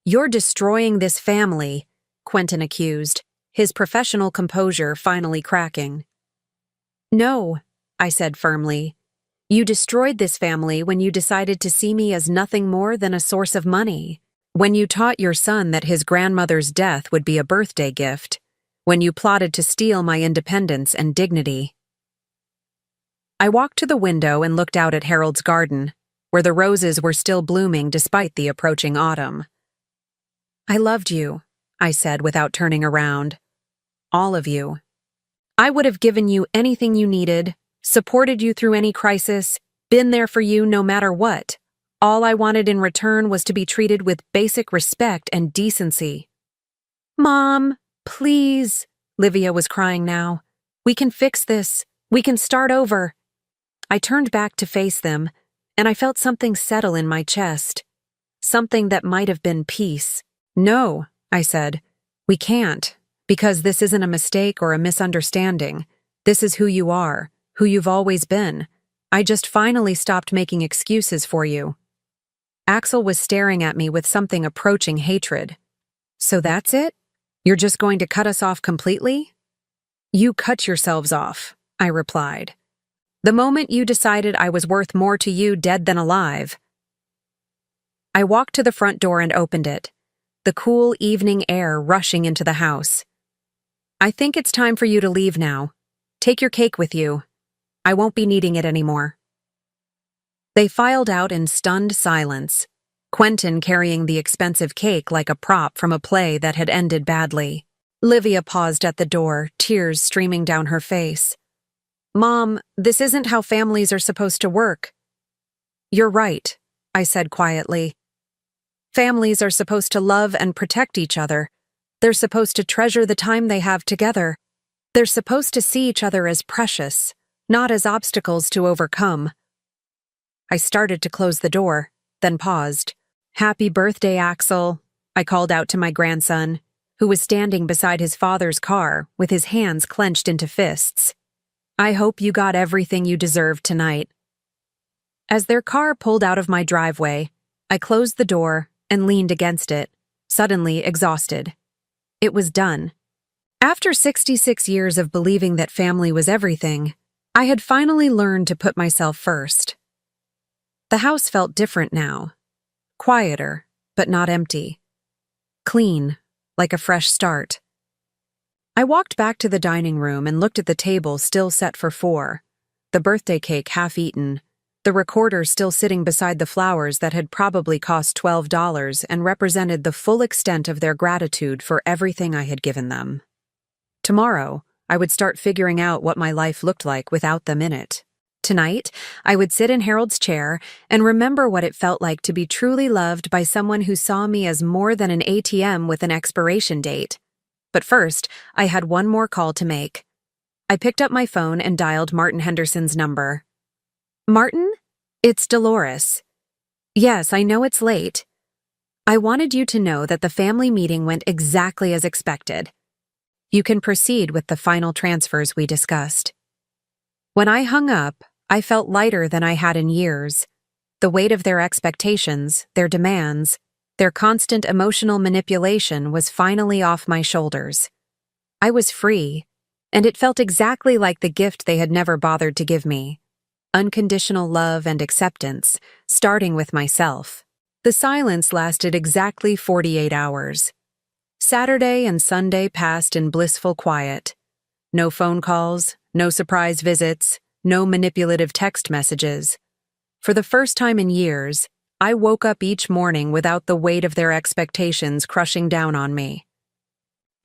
You're destroying this family, Quentin accused, his professional composure finally cracking. No, I said firmly. You destroyed this family when you decided to see me as nothing more than a source of money. When you taught your son that his grandmother's death would be a birthday gift. When you plotted to steal my independence and dignity. I walked to the window and looked out at Harold's garden, where the roses were still blooming despite the approaching autumn. I loved you, I said without turning around. All of you. I would have given you anything you needed, supported you through any crisis, been there for you no matter what. All I wanted in return was to be treated with basic respect and decency. Mom, please, Livia was crying now. We can fix this. We can start over. I turned back to face them, and I felt something settle in my chest. Something that might have been peace. No, I said. We can't, because this isn't a mistake or a misunderstanding. This is who you are, who you've always been. I just finally stopped making excuses for you. Axel was staring at me with something approaching hatred. So that's it? You're just going to cut us off completely? You cut yourselves off, I replied. The moment you decided I was worth more to you dead than alive. I walked to the front door and opened it, the cool evening air rushing into the house. I think it's time for you to leave now. Take your cake with you. I won't be needing it anymore. They filed out in stunned silence, Quentin carrying the expensive cake like a prop from a play that had ended badly. Livia paused at the door, tears streaming down her face. Mom, this isn't how families are supposed to work. You're right, I said quietly. Families are supposed to love and protect each other. They're supposed to treasure the time they have together. They're supposed to see each other as precious, not as obstacles to overcome. I started to close the door, then paused. Happy birthday, Axel, I called out to my grandson, who was standing beside his father's car with his hands clenched into fists. I hope you got everything you deserved tonight. As their car pulled out of my driveway, I closed the door and leaned against it, suddenly exhausted. It was done. After 66 years of believing that family was everything, I had finally learned to put myself first. The house felt different now. Quieter, but not empty. Clean, like a fresh start. I walked back to the dining room and looked at the table still set for 4, the birthday cake half eaten, the recorder still sitting beside the flowers that had probably cost $12 and represented the full extent of their gratitude for everything I had given them. Tomorrow, I would start figuring out what my life looked like without them in it. Tonight, I would sit in Harold's chair and remember what it felt like to be truly loved by someone who saw me as more than an ATM with an expiration date. But first, I had one more call to make. I picked up my phone and dialed Martin Henderson's number. Martin? It's Dolores. Yes, I know it's late. I wanted you to know that the family meeting went exactly as expected. You can proceed with the final transfers we discussed. When I hung up, I felt lighter than I had in years. The weight of their expectations, their demands, their constant emotional manipulation was finally off my shoulders. I was free, and it felt exactly like the gift they had never bothered to give me. Unconditional love and acceptance, starting with myself. The silence lasted exactly 48 hours. Saturday and Sunday passed in blissful quiet. No phone calls, no surprise visits, no manipulative text messages. For the first time in years, I woke up each morning without the weight of their expectations crushing down on me.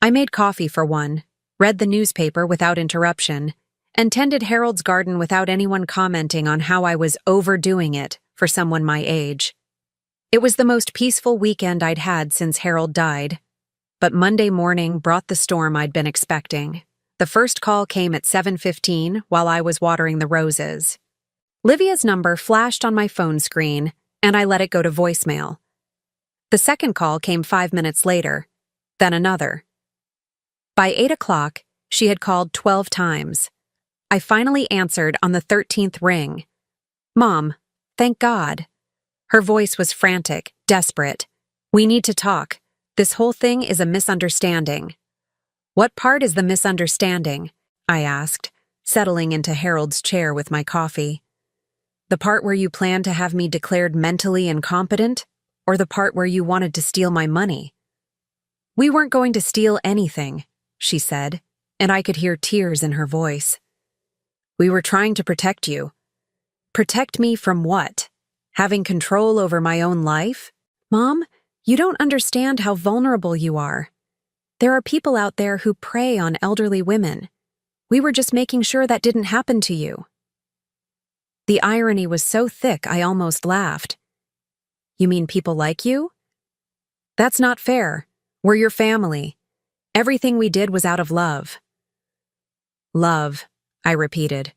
I made coffee for one, read the newspaper without interruption, and tended Harold's garden without anyone commenting on how I was overdoing it for someone my age. It was the most peaceful weekend I'd had since Harold died. But Monday morning brought the storm I'd been expecting. The first call came at 7:15 while I was watering the roses. Livia's number flashed on my phone screen, and I let it go to voicemail. The second call came 5 minutes later, then another. By 8 o'clock, she had called 12 times. I finally answered on the 13th ring. Mom, thank God. Her voice was frantic, desperate. We need to talk. This whole thing is a misunderstanding. What part is the misunderstanding? I asked, settling into Harold's chair with my coffee. The part where you planned to have me declared mentally incompetent, or the part where you wanted to steal my money? We weren't going to steal anything, she said, and I could hear tears in her voice. We were trying to protect you. Protect me from what? Having control over my own life? Mom, you don't understand how vulnerable you are. There are people out there who prey on elderly women. We were just making sure that didn't happen to you. The irony was so thick I almost laughed. You mean people like you? That's not fair. We're your family. Everything we did was out of love. Love, I repeated.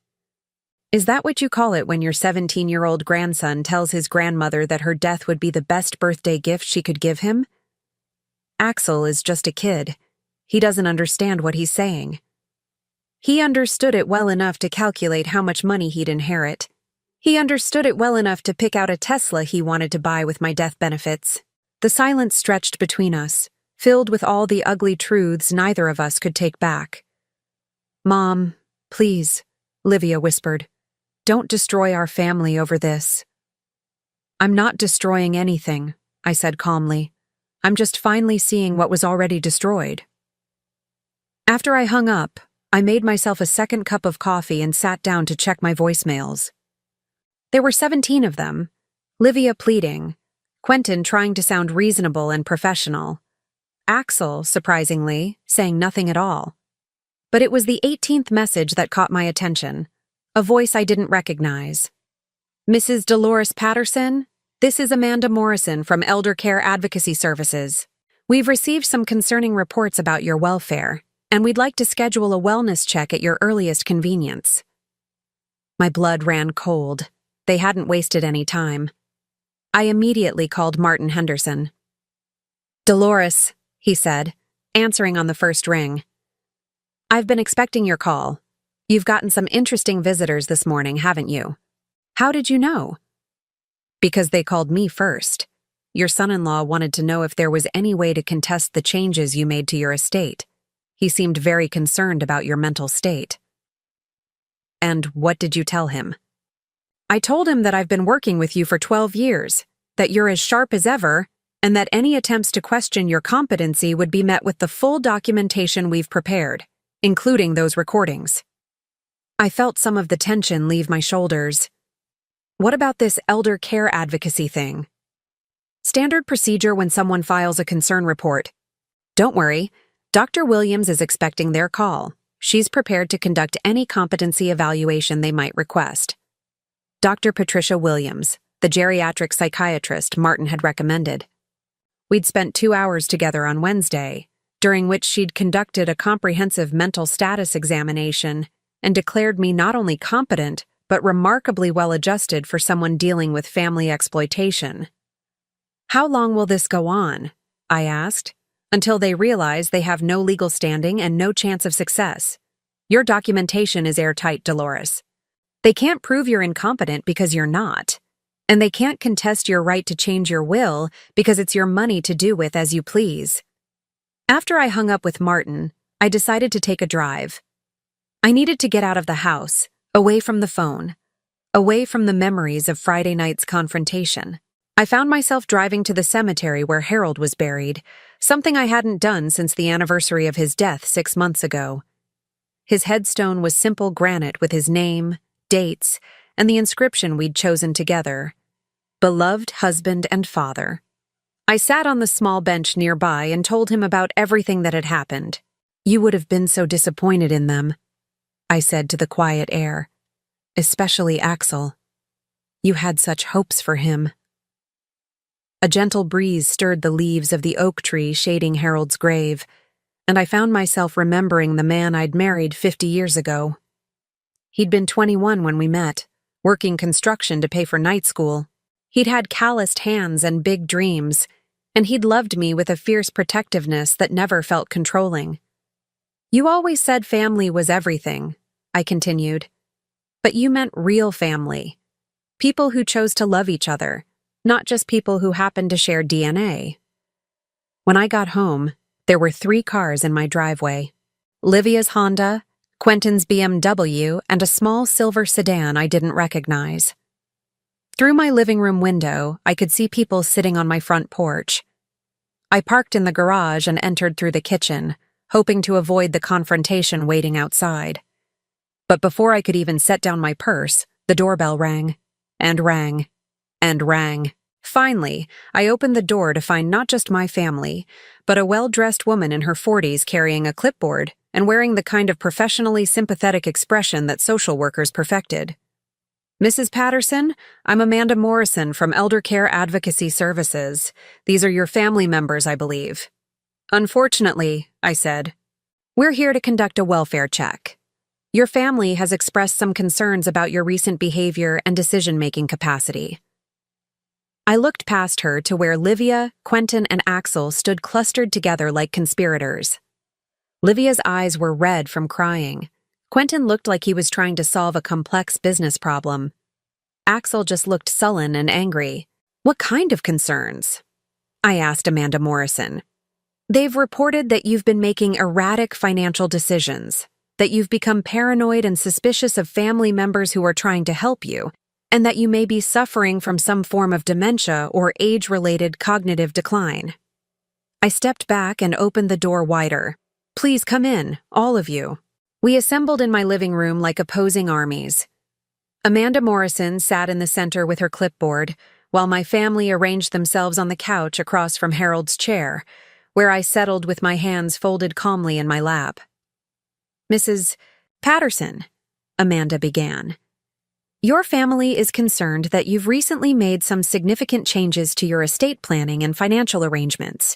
Is that what you call it when your 17-year-old grandson tells his grandmother that her death would be the best birthday gift she could give him? Axel is just a kid. He doesn't understand what he's saying. He understood it well enough to calculate how much money he'd inherit. He understood it well enough to pick out a Tesla he wanted to buy with my death benefits. The silence stretched between us, filled with all the ugly truths neither of us could take back. Mom, please, Livia whispered. Don't destroy our family over this. I'm not destroying anything, I said calmly. I'm just finally seeing what was already destroyed. After I hung up, I made myself a second cup of coffee and sat down to check my voicemails. There were 17 of them, Livia pleading, Quentin trying to sound reasonable and professional, Axel, surprisingly, saying nothing at all. But it was the 18th message that caught my attention, a voice I didn't recognize. Mrs. Dolores Patterson, this is Amanda Morrison from Elder Care Advocacy Services. We've received some concerning reports about your welfare, and we'd like to schedule a wellness check at your earliest convenience. My blood ran cold. They hadn't wasted any time. I immediately called Martin Henderson. Dolores, he said, answering on the first ring. I've been expecting your call. You've gotten some interesting visitors this morning, haven't you? How did you know? Because they called me first. Your son-in-law wanted to know if there was any way to contest the changes you made to your estate. He seemed very concerned about your mental state. And what did you tell him? I told him that I've been working with you for 12 years, that you're as sharp as ever, and that any attempts to question your competency would be met with the full documentation we've prepared, including those recordings. I felt some of the tension leave my shoulders. What about this elder care advocacy thing? Standard procedure when someone files a concern report. Don't worry, Dr. Williams is expecting their call. She's prepared to conduct any competency evaluation they might request. Dr. Patricia Williams, the geriatric psychiatrist Martin had recommended. We'd spent 2 hours together on Wednesday, during which she'd conducted a comprehensive mental status examination and declared me not only competent, but remarkably well-adjusted for someone dealing with family exploitation. How long will this go on? I asked. Until they realize they have no legal standing and no chance of success. Your documentation is airtight, Dolores. They can't prove you're incompetent because you're not. And they can't contest your right to change your will because it's your money to do with as you please. After I hung up with Martin, I decided to take a drive. I needed to get out of the house, away from the phone, away from the memories of Friday night's confrontation. I found myself driving to the cemetery where Harold was buried, something I hadn't done since the anniversary of his death 6 months ago. His headstone was simple granite with his name, dates, and the inscription we'd chosen together. Beloved husband and father. I sat on the small bench nearby and told him about everything that had happened. You would have been so disappointed in them, I said to the quiet air. Especially Axel. You had such hopes for him. A gentle breeze stirred the leaves of the oak tree shading Harold's grave, and I found myself remembering the man I'd married 50 years ago. He'd been 21 when we met, working construction to pay for night school. He'd had calloused hands and big dreams, and he'd loved me with a fierce protectiveness that never felt controlling. You always said family was everything, I continued. But you meant real family. People who chose to love each other, not just people who happened to share DNA. When I got home, there were 3 cars in my driveway. Livia's Honda, Quentin's BMW, and a small silver sedan I didn't recognize. Through my living room window, I could see people sitting on my front porch. I parked in the garage and entered through the kitchen, hoping to avoid the confrontation waiting outside. But before I could even set down my purse, the doorbell rang, and rang, and rang. Finally, I opened the door to find not just my family, but a well-dressed woman in her 40s carrying a clipboard and wearing the kind of professionally sympathetic expression that social workers perfected. "Mrs. Patterson, I'm Amanda Morrison from Elder Care Advocacy Services. These are your family members, I believe." "Unfortunately," I said, "we're here to conduct a welfare check. Your family has expressed some concerns about your recent behavior and decision-making capacity." I looked past her to where Livia, Quentin, and Axel stood clustered together like conspirators. Livia's eyes were red from crying. Quentin looked like he was trying to solve a complex business problem. Axel just looked sullen and angry. "What kind of concerns?" I asked Amanda Morrison. "They've reported that you've been making erratic financial decisions, that you've become paranoid and suspicious of family members who are trying to help you, and that you may be suffering from some form of dementia or age-related cognitive decline." I stepped back and opened the door wider. "Please come in, all of you." We assembled in my living room like opposing armies. Amanda Morrison sat in the center with her clipboard, while my family arranged themselves on the couch across from Harold's chair, where I settled with my hands folded calmly in my lap. "Mrs. Patterson," Amanda began, "your family is concerned that you've recently made some significant changes to your estate planning and financial arrangements.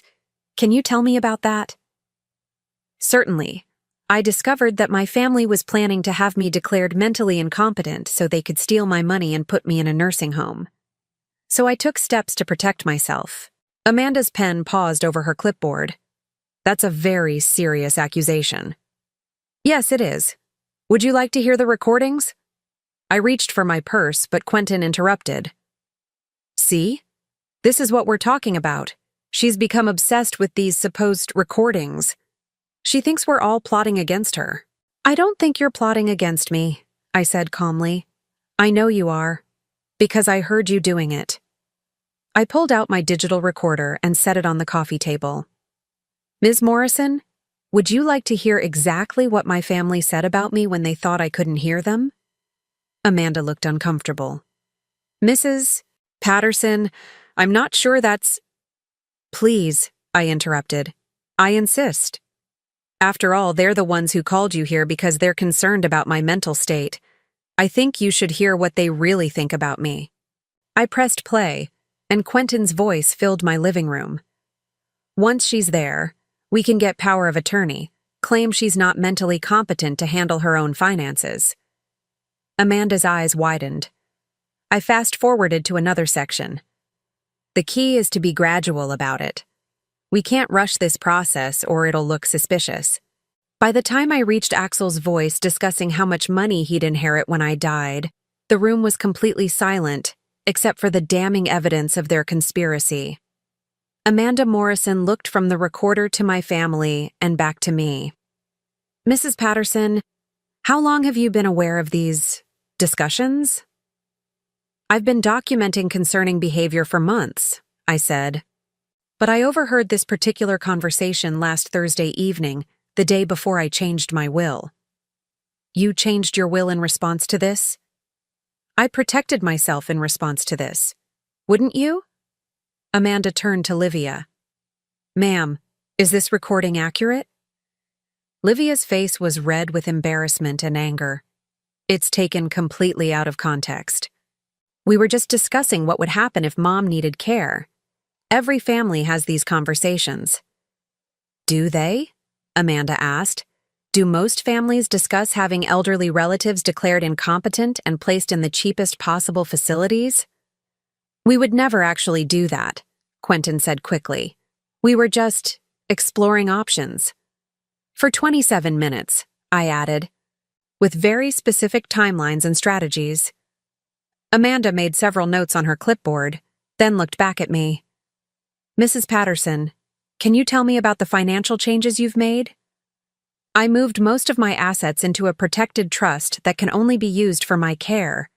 Can you tell me about that?" "Certainly. I discovered that my family was planning to have me declared mentally incompetent so they could steal my money and put me in a nursing home. So I took steps to protect myself." Amanda's pen paused over her clipboard. "That's a very serious accusation." "Yes, it is. Would you like to hear the recordings?" I reached for my purse, but Quentin interrupted. "See? This is what we're talking about. She's become obsessed with these supposed recordings. She thinks we're all plotting against her." "I don't think you're plotting against me," I said calmly. "I know you are, because I heard you doing it." I pulled out my digital recorder and set it on the coffee table. "Ms. Morrison, would you like to hear exactly what my family said about me when they thought I couldn't hear them?" Amanda looked uncomfortable. "Mrs. Patterson, I'm not sure that's—" "Please," I interrupted. "I insist. After all, they're the ones who called you here because they're concerned about my mental state. I think you should hear what they really think about me." I pressed play, and Quentin's voice filled my living room. "Once she's there, we can get power of attorney, claim she's not mentally competent to handle her own finances." Amanda's eyes widened. I fast-forwarded to another section. "The key is to be gradual about it. We can't rush this process or it'll look suspicious." By the time I reached Axel's voice discussing how much money he'd inherit when I died, the room was completely silent, except for the damning evidence of their conspiracy. Amanda Morrison looked from the recorder to my family and back to me. "Mrs. Patterson, how long have you been aware of these discussions?" "I've been documenting concerning behavior for months," I said. "But I overheard this particular conversation last Thursday evening, the day before I changed my will." "You changed your will in response to this?" "I protected myself in response to this. Wouldn't you?" Amanda turned to Livia. "Ma'am, is this recording accurate?" Livia's face was red with embarrassment and anger. "It's taken completely out of context. We were just discussing what would happen if Mom needed care. Every family has these conversations." "Do they?" Amanda asked. "Do most families discuss having elderly relatives declared incompetent and placed in the cheapest possible facilities?" "We would never actually do that," Quentin said quickly. "We were just exploring options." "For 27 minutes, I added, "with very specific timelines and strategies." Amanda made several notes on her clipboard, then looked back at me. "Mrs. Patterson, can you tell me about the financial changes you've made?" "I moved most of my assets into a protected trust that can only be used for my care."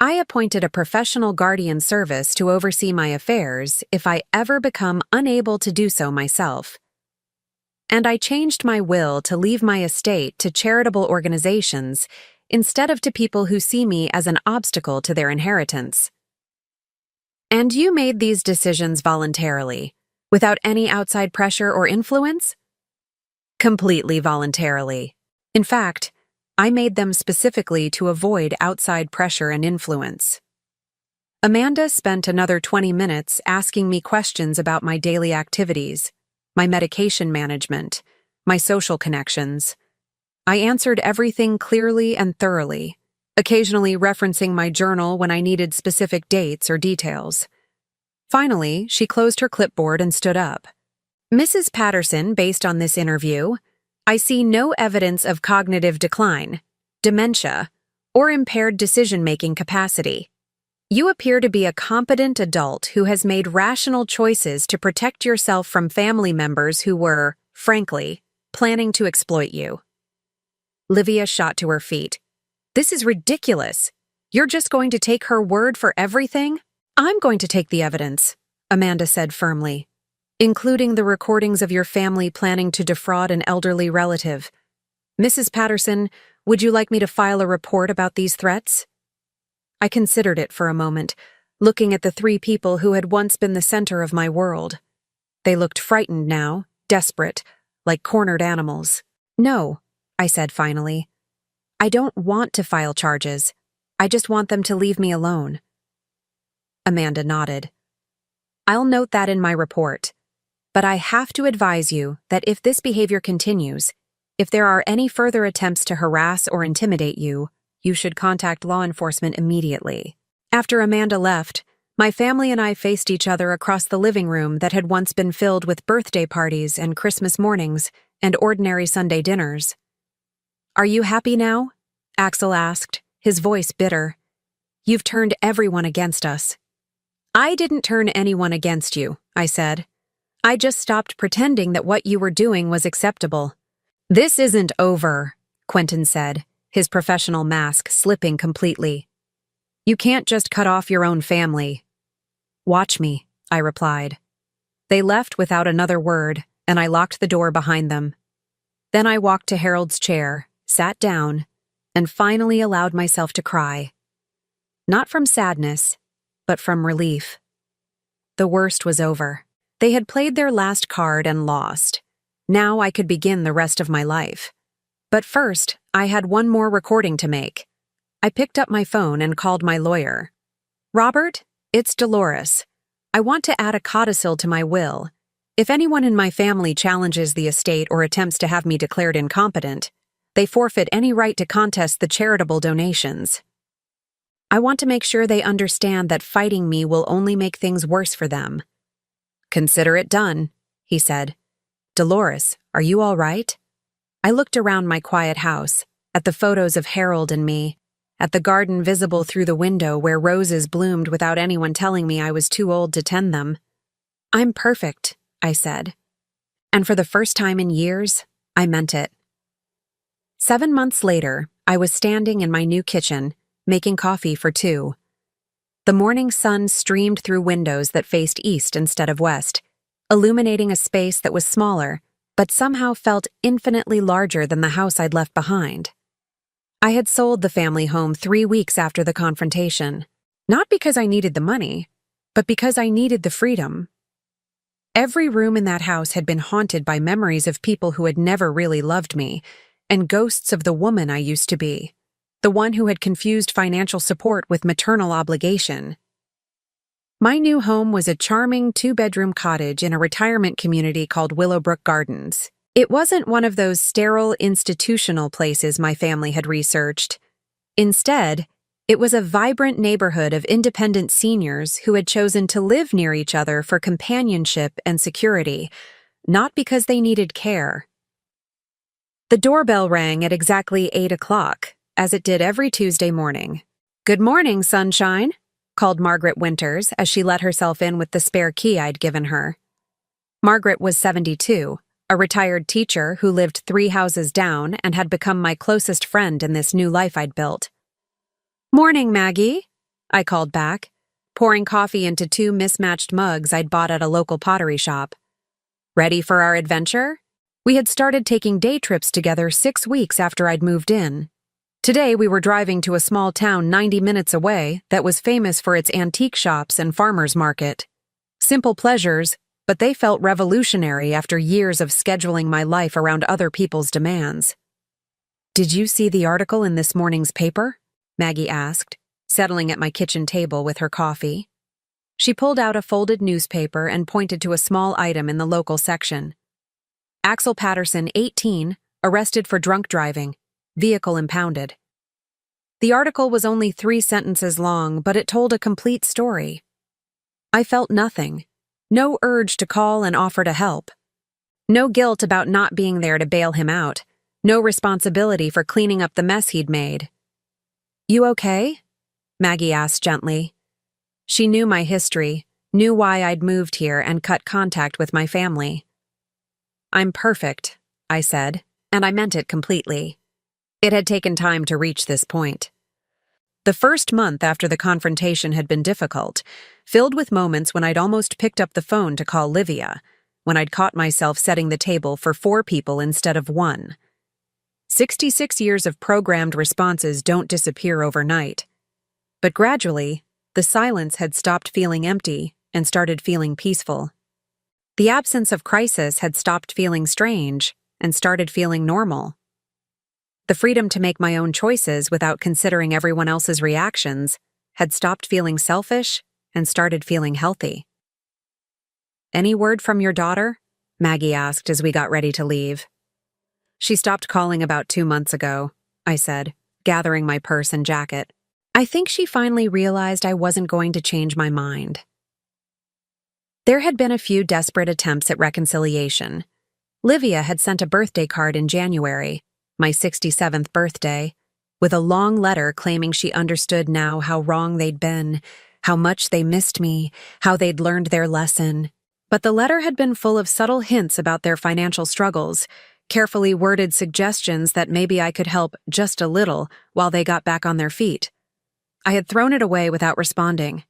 I appointed a professional guardian service to oversee my affairs if I ever become unable to do so myself. And I changed my will to leave my estate to charitable organizations instead of to people who see me as an obstacle to their inheritance. And you made these decisions voluntarily, without any outside pressure or influence? Completely voluntarily. In fact, I made them specifically to avoid outside pressure and influence. Amanda spent another 20 minutes asking me questions about my daily activities, my medication management, my social connections. I answered everything clearly and thoroughly, occasionally referencing my journal when I needed specific dates or details. Finally, she closed her clipboard and stood up. Mrs. Patterson, based on this interview, I see no evidence of cognitive decline, dementia, or impaired decision-making capacity. You appear to be a competent adult who has made rational choices to protect yourself from family members who were, frankly, planning to exploit you. Livia shot to her feet. This is ridiculous. You're just going to take her word for everything? I'm going to take the evidence, Amanda said firmly, including the recordings of your family planning to defraud an elderly relative. Mrs. Patterson, would you like me to file a report about these threats? I considered it for a moment, looking at the three people who had once been the center of my world. They looked frightened now, desperate, like cornered animals. No, I said finally. I don't want to file charges. I just want them to leave me alone. Amanda nodded. I'll note that in my report. But I have to advise you that if this behavior continues, if there are any further attempts to harass or intimidate you, you should contact law enforcement immediately. After Amanda left, my family and I faced each other across the living room that had once been filled with birthday parties and Christmas mornings and ordinary Sunday dinners. Are you happy now? Axel asked, his voice bitter. You've turned everyone against us. I didn't turn anyone against you, I said. I just stopped pretending that what you were doing was acceptable. This isn't over, Quentin said, his professional mask slipping completely. You can't just cut off your own family. Watch me, I replied. They left without another word, and I locked the door behind them. Then I walked to Harold's chair, sat down, and finally allowed myself to cry. Not from sadness, but from relief. The worst was over. They had played their last card and lost. Now I could begin the rest of my life. But first, I had one more recording to make. I picked up my phone and called my lawyer. Robert, it's Dolores. I want to add a codicil to my will. If anyone in my family challenges the estate or attempts to have me declared incompetent, they forfeit any right to contest the charitable donations. I want to make sure they understand that fighting me will only make things worse for them. Consider it done, he said. Dolores, are you all right? I looked around my quiet house, at the photos of Harold and me, at the garden visible through the window where roses bloomed without anyone telling me I was too old to tend them. I'm perfect, I said. And for the first time in years, I meant it. 7 months later, I was standing in my new kitchen, making coffee for two. The morning sun streamed through windows that faced east instead of west, illuminating a space that was smaller, but somehow felt infinitely larger than the house I'd left behind. I had sold the family home 3 weeks after the confrontation, not because I needed the money, but because I needed the freedom. Every room in that house had been haunted by memories of people who had never really loved me, and ghosts of the woman I used to be, the one who had confused financial support with maternal obligation. My new home was a charming 2-bedroom cottage in a retirement community called Willowbrook Gardens. It wasn't one of those sterile institutional places my family had researched. Instead, it was a vibrant neighborhood of independent seniors who had chosen to live near each other for companionship and security, not because they needed care. The doorbell rang at exactly 8 o'clock, as it did every Tuesday morning. "Good morning, sunshine," called Margaret Winters as she let herself in with the spare key I'd given her. Margaret was 72, a retired teacher who lived 3 houses down and had become my closest friend in this new life I'd built. "Morning, Maggie," I called back, pouring coffee into two mismatched mugs I'd bought at a local pottery shop. Ready for our adventure? We had started taking day trips together 6 weeks after I'd moved in. Today we were driving to a small town 90 minutes away that was famous for its antique shops and farmers market. Simple pleasures, but they felt revolutionary after years of scheduling my life around other people's demands. "Did you see the article in this morning's paper?" Maggie asked, settling at my kitchen table with her coffee. She pulled out a folded newspaper and pointed to a small item in the local section. "Axel Patterson, 18, arrested for drunk driving. Vehicle impounded." The article was only 3 sentences long, but it told a complete story. I felt nothing. No urge to call and offer to help. No guilt about not being there to bail him out. No responsibility for cleaning up the mess he'd made. "You okay?" Maggie asked gently. She knew my history, knew why I'd moved here and cut contact with my family. "I'm perfect," I said, and I meant it completely. It had taken time to reach this point. The first month after the confrontation had been difficult, filled with moments when I'd almost picked up the phone to call Livia, when I'd caught myself setting the table for 4 people instead of 1. 66 years of programmed responses don't disappear overnight. But gradually, the silence had stopped feeling empty and started feeling peaceful. The absence of crisis had stopped feeling strange and started feeling normal. The freedom to make my own choices without considering everyone else's reactions had stopped feeling selfish and started feeling healthy. "Any word from your daughter?" Maggie asked as we got ready to leave. "She stopped calling about 2 months ago," I said, gathering my purse and jacket. "I think she finally realized I wasn't going to change my mind." There had been a few desperate attempts at reconciliation. Livia had sent a birthday card in January, my 67th birthday, with a long letter claiming she understood now how wrong they'd been, how much they missed me, how they'd learned their lesson. But the letter had been full of subtle hints about their financial struggles, carefully worded suggestions that maybe I could help just a little while they got back on their feet. I had thrown it away without responding.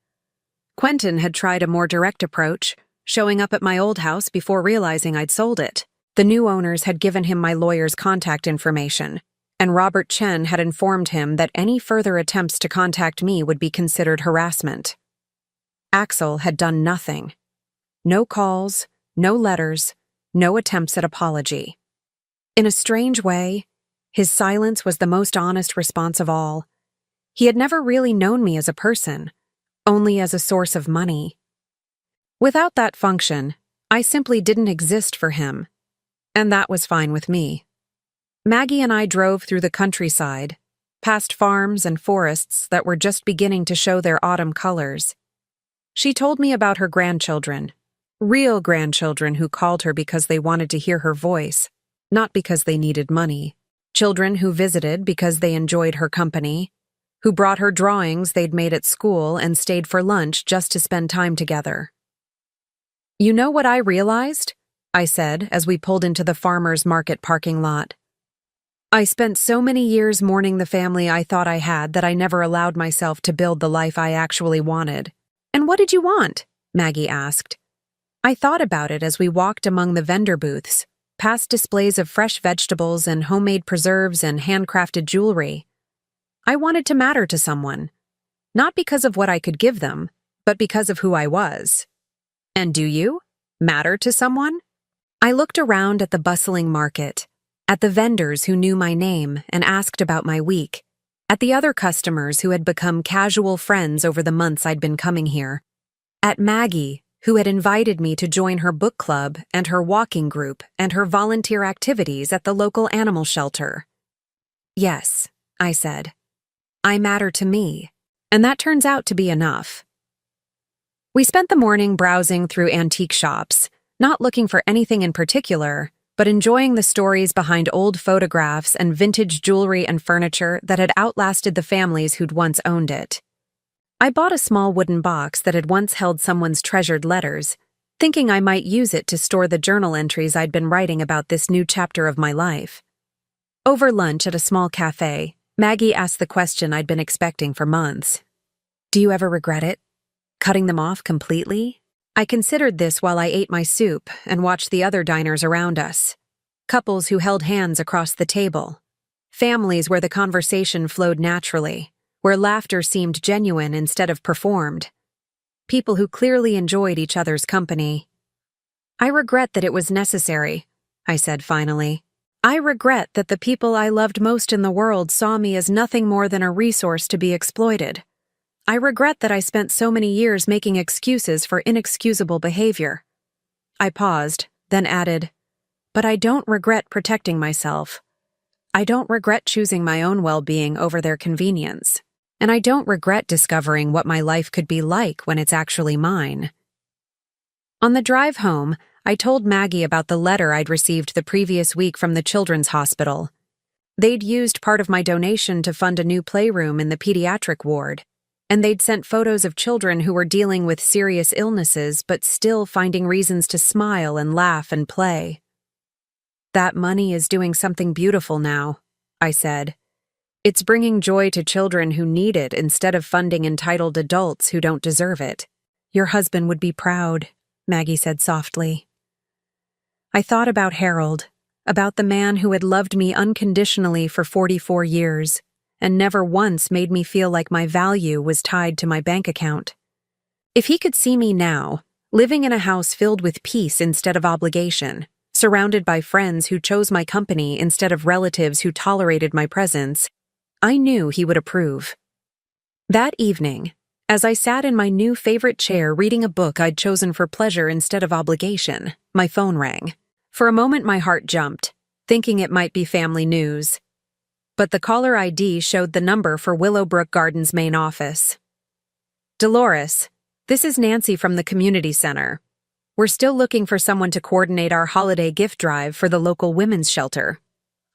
Quentin had tried a more direct approach, showing up at my old house before realizing I'd sold it. The new owners had given him my lawyer's contact information, and Robert Chen had informed him that any further attempts to contact me would be considered harassment. Axel had done nothing. No calls, no letters, no attempts at apology. In a strange way, his silence was the most honest response of all. He had never really known me as a person, only as a source of money. Without that function, I simply didn't exist for him. And that was fine with me. Maggie and I drove through the countryside, past farms and forests that were just beginning to show their autumn colors. She told me about her grandchildren, real grandchildren who called her because they wanted to hear her voice, not because they needed money. Children who visited because they enjoyed her company, who brought her drawings they'd made at school and stayed for lunch just to spend time together. "You know what I realized?" I said as we pulled into the farmer's market parking lot. "I spent so many years mourning the family I thought I had that I never allowed myself to build the life I actually wanted." "And what did you want?" Maggie asked. I thought about it as we walked among the vendor booths, past displays of fresh vegetables and homemade preserves and handcrafted jewelry. I wanted to matter to someone, not because of what I could give them, but because of who I was. And do you matter to someone? I looked around at the bustling market, at the vendors who knew my name and asked about my week, at the other customers who had become casual friends over the months I'd been coming here, at Maggie, who had invited me to join her book club and her walking group and her volunteer activities at the local animal shelter. "Yes," I said, "I matter to me, and that turns out to be enough." We spent the morning browsing through antique shops, not looking for anything in particular, but enjoying the stories behind old photographs and vintage jewelry and furniture that had outlasted the families who'd once owned it. I bought a small wooden box that had once held someone's treasured letters, thinking I might use it to store the journal entries I'd been writing about this new chapter of my life. Over lunch at a small cafe, Maggie asked the question I'd been expecting for months. Do you ever regret it? Cutting them off completely? I considered this while I ate my soup and watched the other diners around us. Couples who held hands across the table. Families where the conversation flowed naturally, where laughter seemed genuine instead of performed. People who clearly enjoyed each other's company. I regret that it was necessary, I said finally. I regret that the people I loved most in the world saw me as nothing more than a resource to be exploited. I regret that I spent so many years making excuses for inexcusable behavior. I paused, then added, but I don't regret protecting myself. I don't regret choosing my own well-being over their convenience. And I don't regret discovering what my life could be like when it's actually mine. On the drive home, I told Maggie about the letter I'd received the previous week from the children's hospital. They'd used part of my donation to fund a new playroom in the pediatric ward, and they'd sent photos of children who were dealing with serious illnesses but still finding reasons to smile and laugh and play. That money is doing something beautiful now, I said. It's bringing joy to children who need it instead of funding entitled adults who don't deserve it. Your husband would be proud, Maggie said softly. I thought about Harold, about the man who had loved me unconditionally for 44 years, and never once made me feel like my value was tied to my bank account. If he could see me now, living in a house filled with peace instead of obligation, surrounded by friends who chose my company instead of relatives who tolerated my presence, I knew he would approve. That evening, as I sat in my new favorite chair reading a book I'd chosen for pleasure instead of obligation, my phone rang. For a moment my heart jumped, thinking it might be family news. But the caller ID showed the number for Willowbrook Gardens' main office. Dolores, this is Nancy from the community center. We're still looking for someone to coordinate our holiday gift drive for the local women's shelter.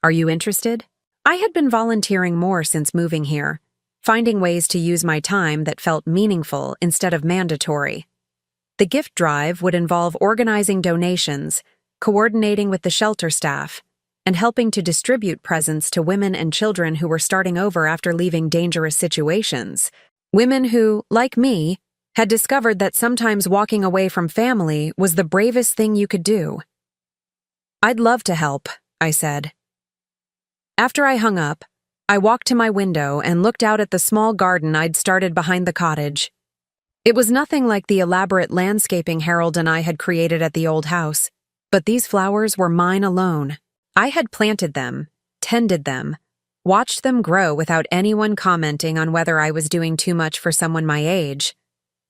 Are you interested? I had been volunteering more since moving here, finding ways to use my time that felt meaningful instead of mandatory. The gift drive would involve organizing donations, coordinating with the shelter staff, and helping to distribute presents to women and children who were starting over after leaving dangerous situations. Women who, like me, had discovered that sometimes walking away from family was the bravest thing you could do. I'd love to help, I said. After I hung up, I walked to my window and looked out at the small garden I'd started behind the cottage. It was nothing like the elaborate landscaping Harold and I had created at the old house, but these flowers were mine alone. I had planted them, tended them, watched them grow without anyone commenting on whether I was doing too much for someone my age.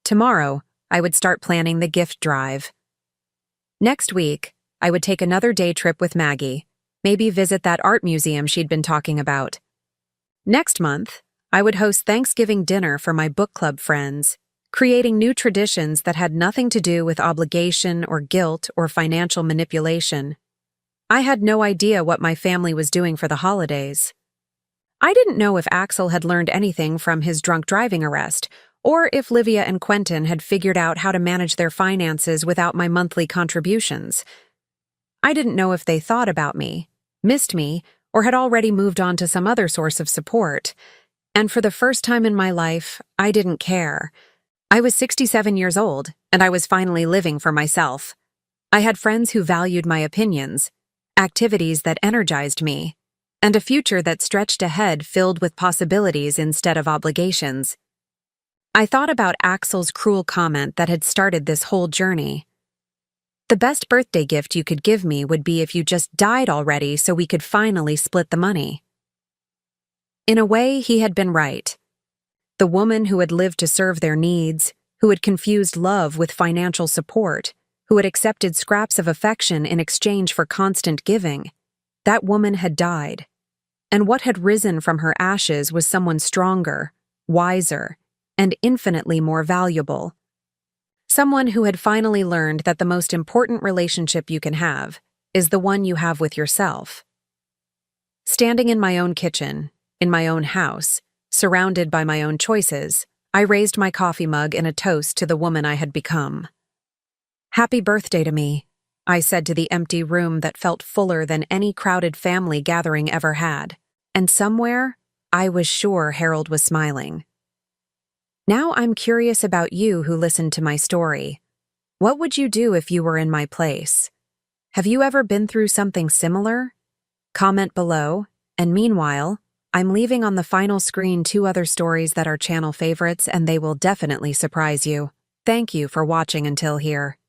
Tomorrow, I would start planning the gift drive. Next week, I would take another day trip with Maggie, maybe visit that art museum she'd been talking about. Next month, I would host Thanksgiving dinner for my book club friends, creating new traditions that had nothing to do with obligation or guilt or financial manipulation. I had no idea what my family was doing for the holidays. I didn't know if Axel had learned anything from his drunk driving arrest, or if Livia and Quentin had figured out how to manage their finances without my monthly contributions. I didn't know if they thought about me, missed me, or had already moved on to some other source of support. And for the first time in my life, I didn't care. I was 67 years old, and I was finally living for myself. I had friends who valued my opinions, activities that energized me, and a future that stretched ahead filled with possibilities instead of obligations. I thought about Axel's cruel comment that had started this whole journey. The best birthday gift you could give me would be if you just died already so we could finally split the money. In a way, he had been right. The woman who had lived to serve their needs, who had confused love with financial support, who had accepted scraps of affection in exchange for constant giving, that woman had died. And what had risen from her ashes was someone stronger, wiser, and infinitely more valuable. Someone who had finally learned that the most important relationship you can have is the one you have with yourself. Standing in my own kitchen, in my own house, surrounded by my own choices, I raised my coffee mug in a toast to the woman I had become. "Happy birthday to me," I said to the empty room that felt fuller than any crowded family gathering ever had. And somewhere, I was sure Harold was smiling. Now I'm curious about you who listened to my story. What would you do if you were in my place? Have you ever been through something similar? Comment below, and meanwhile, I'm leaving on the final screen 2 other stories that are channel favorites and they will definitely surprise you. Thank you for watching until here.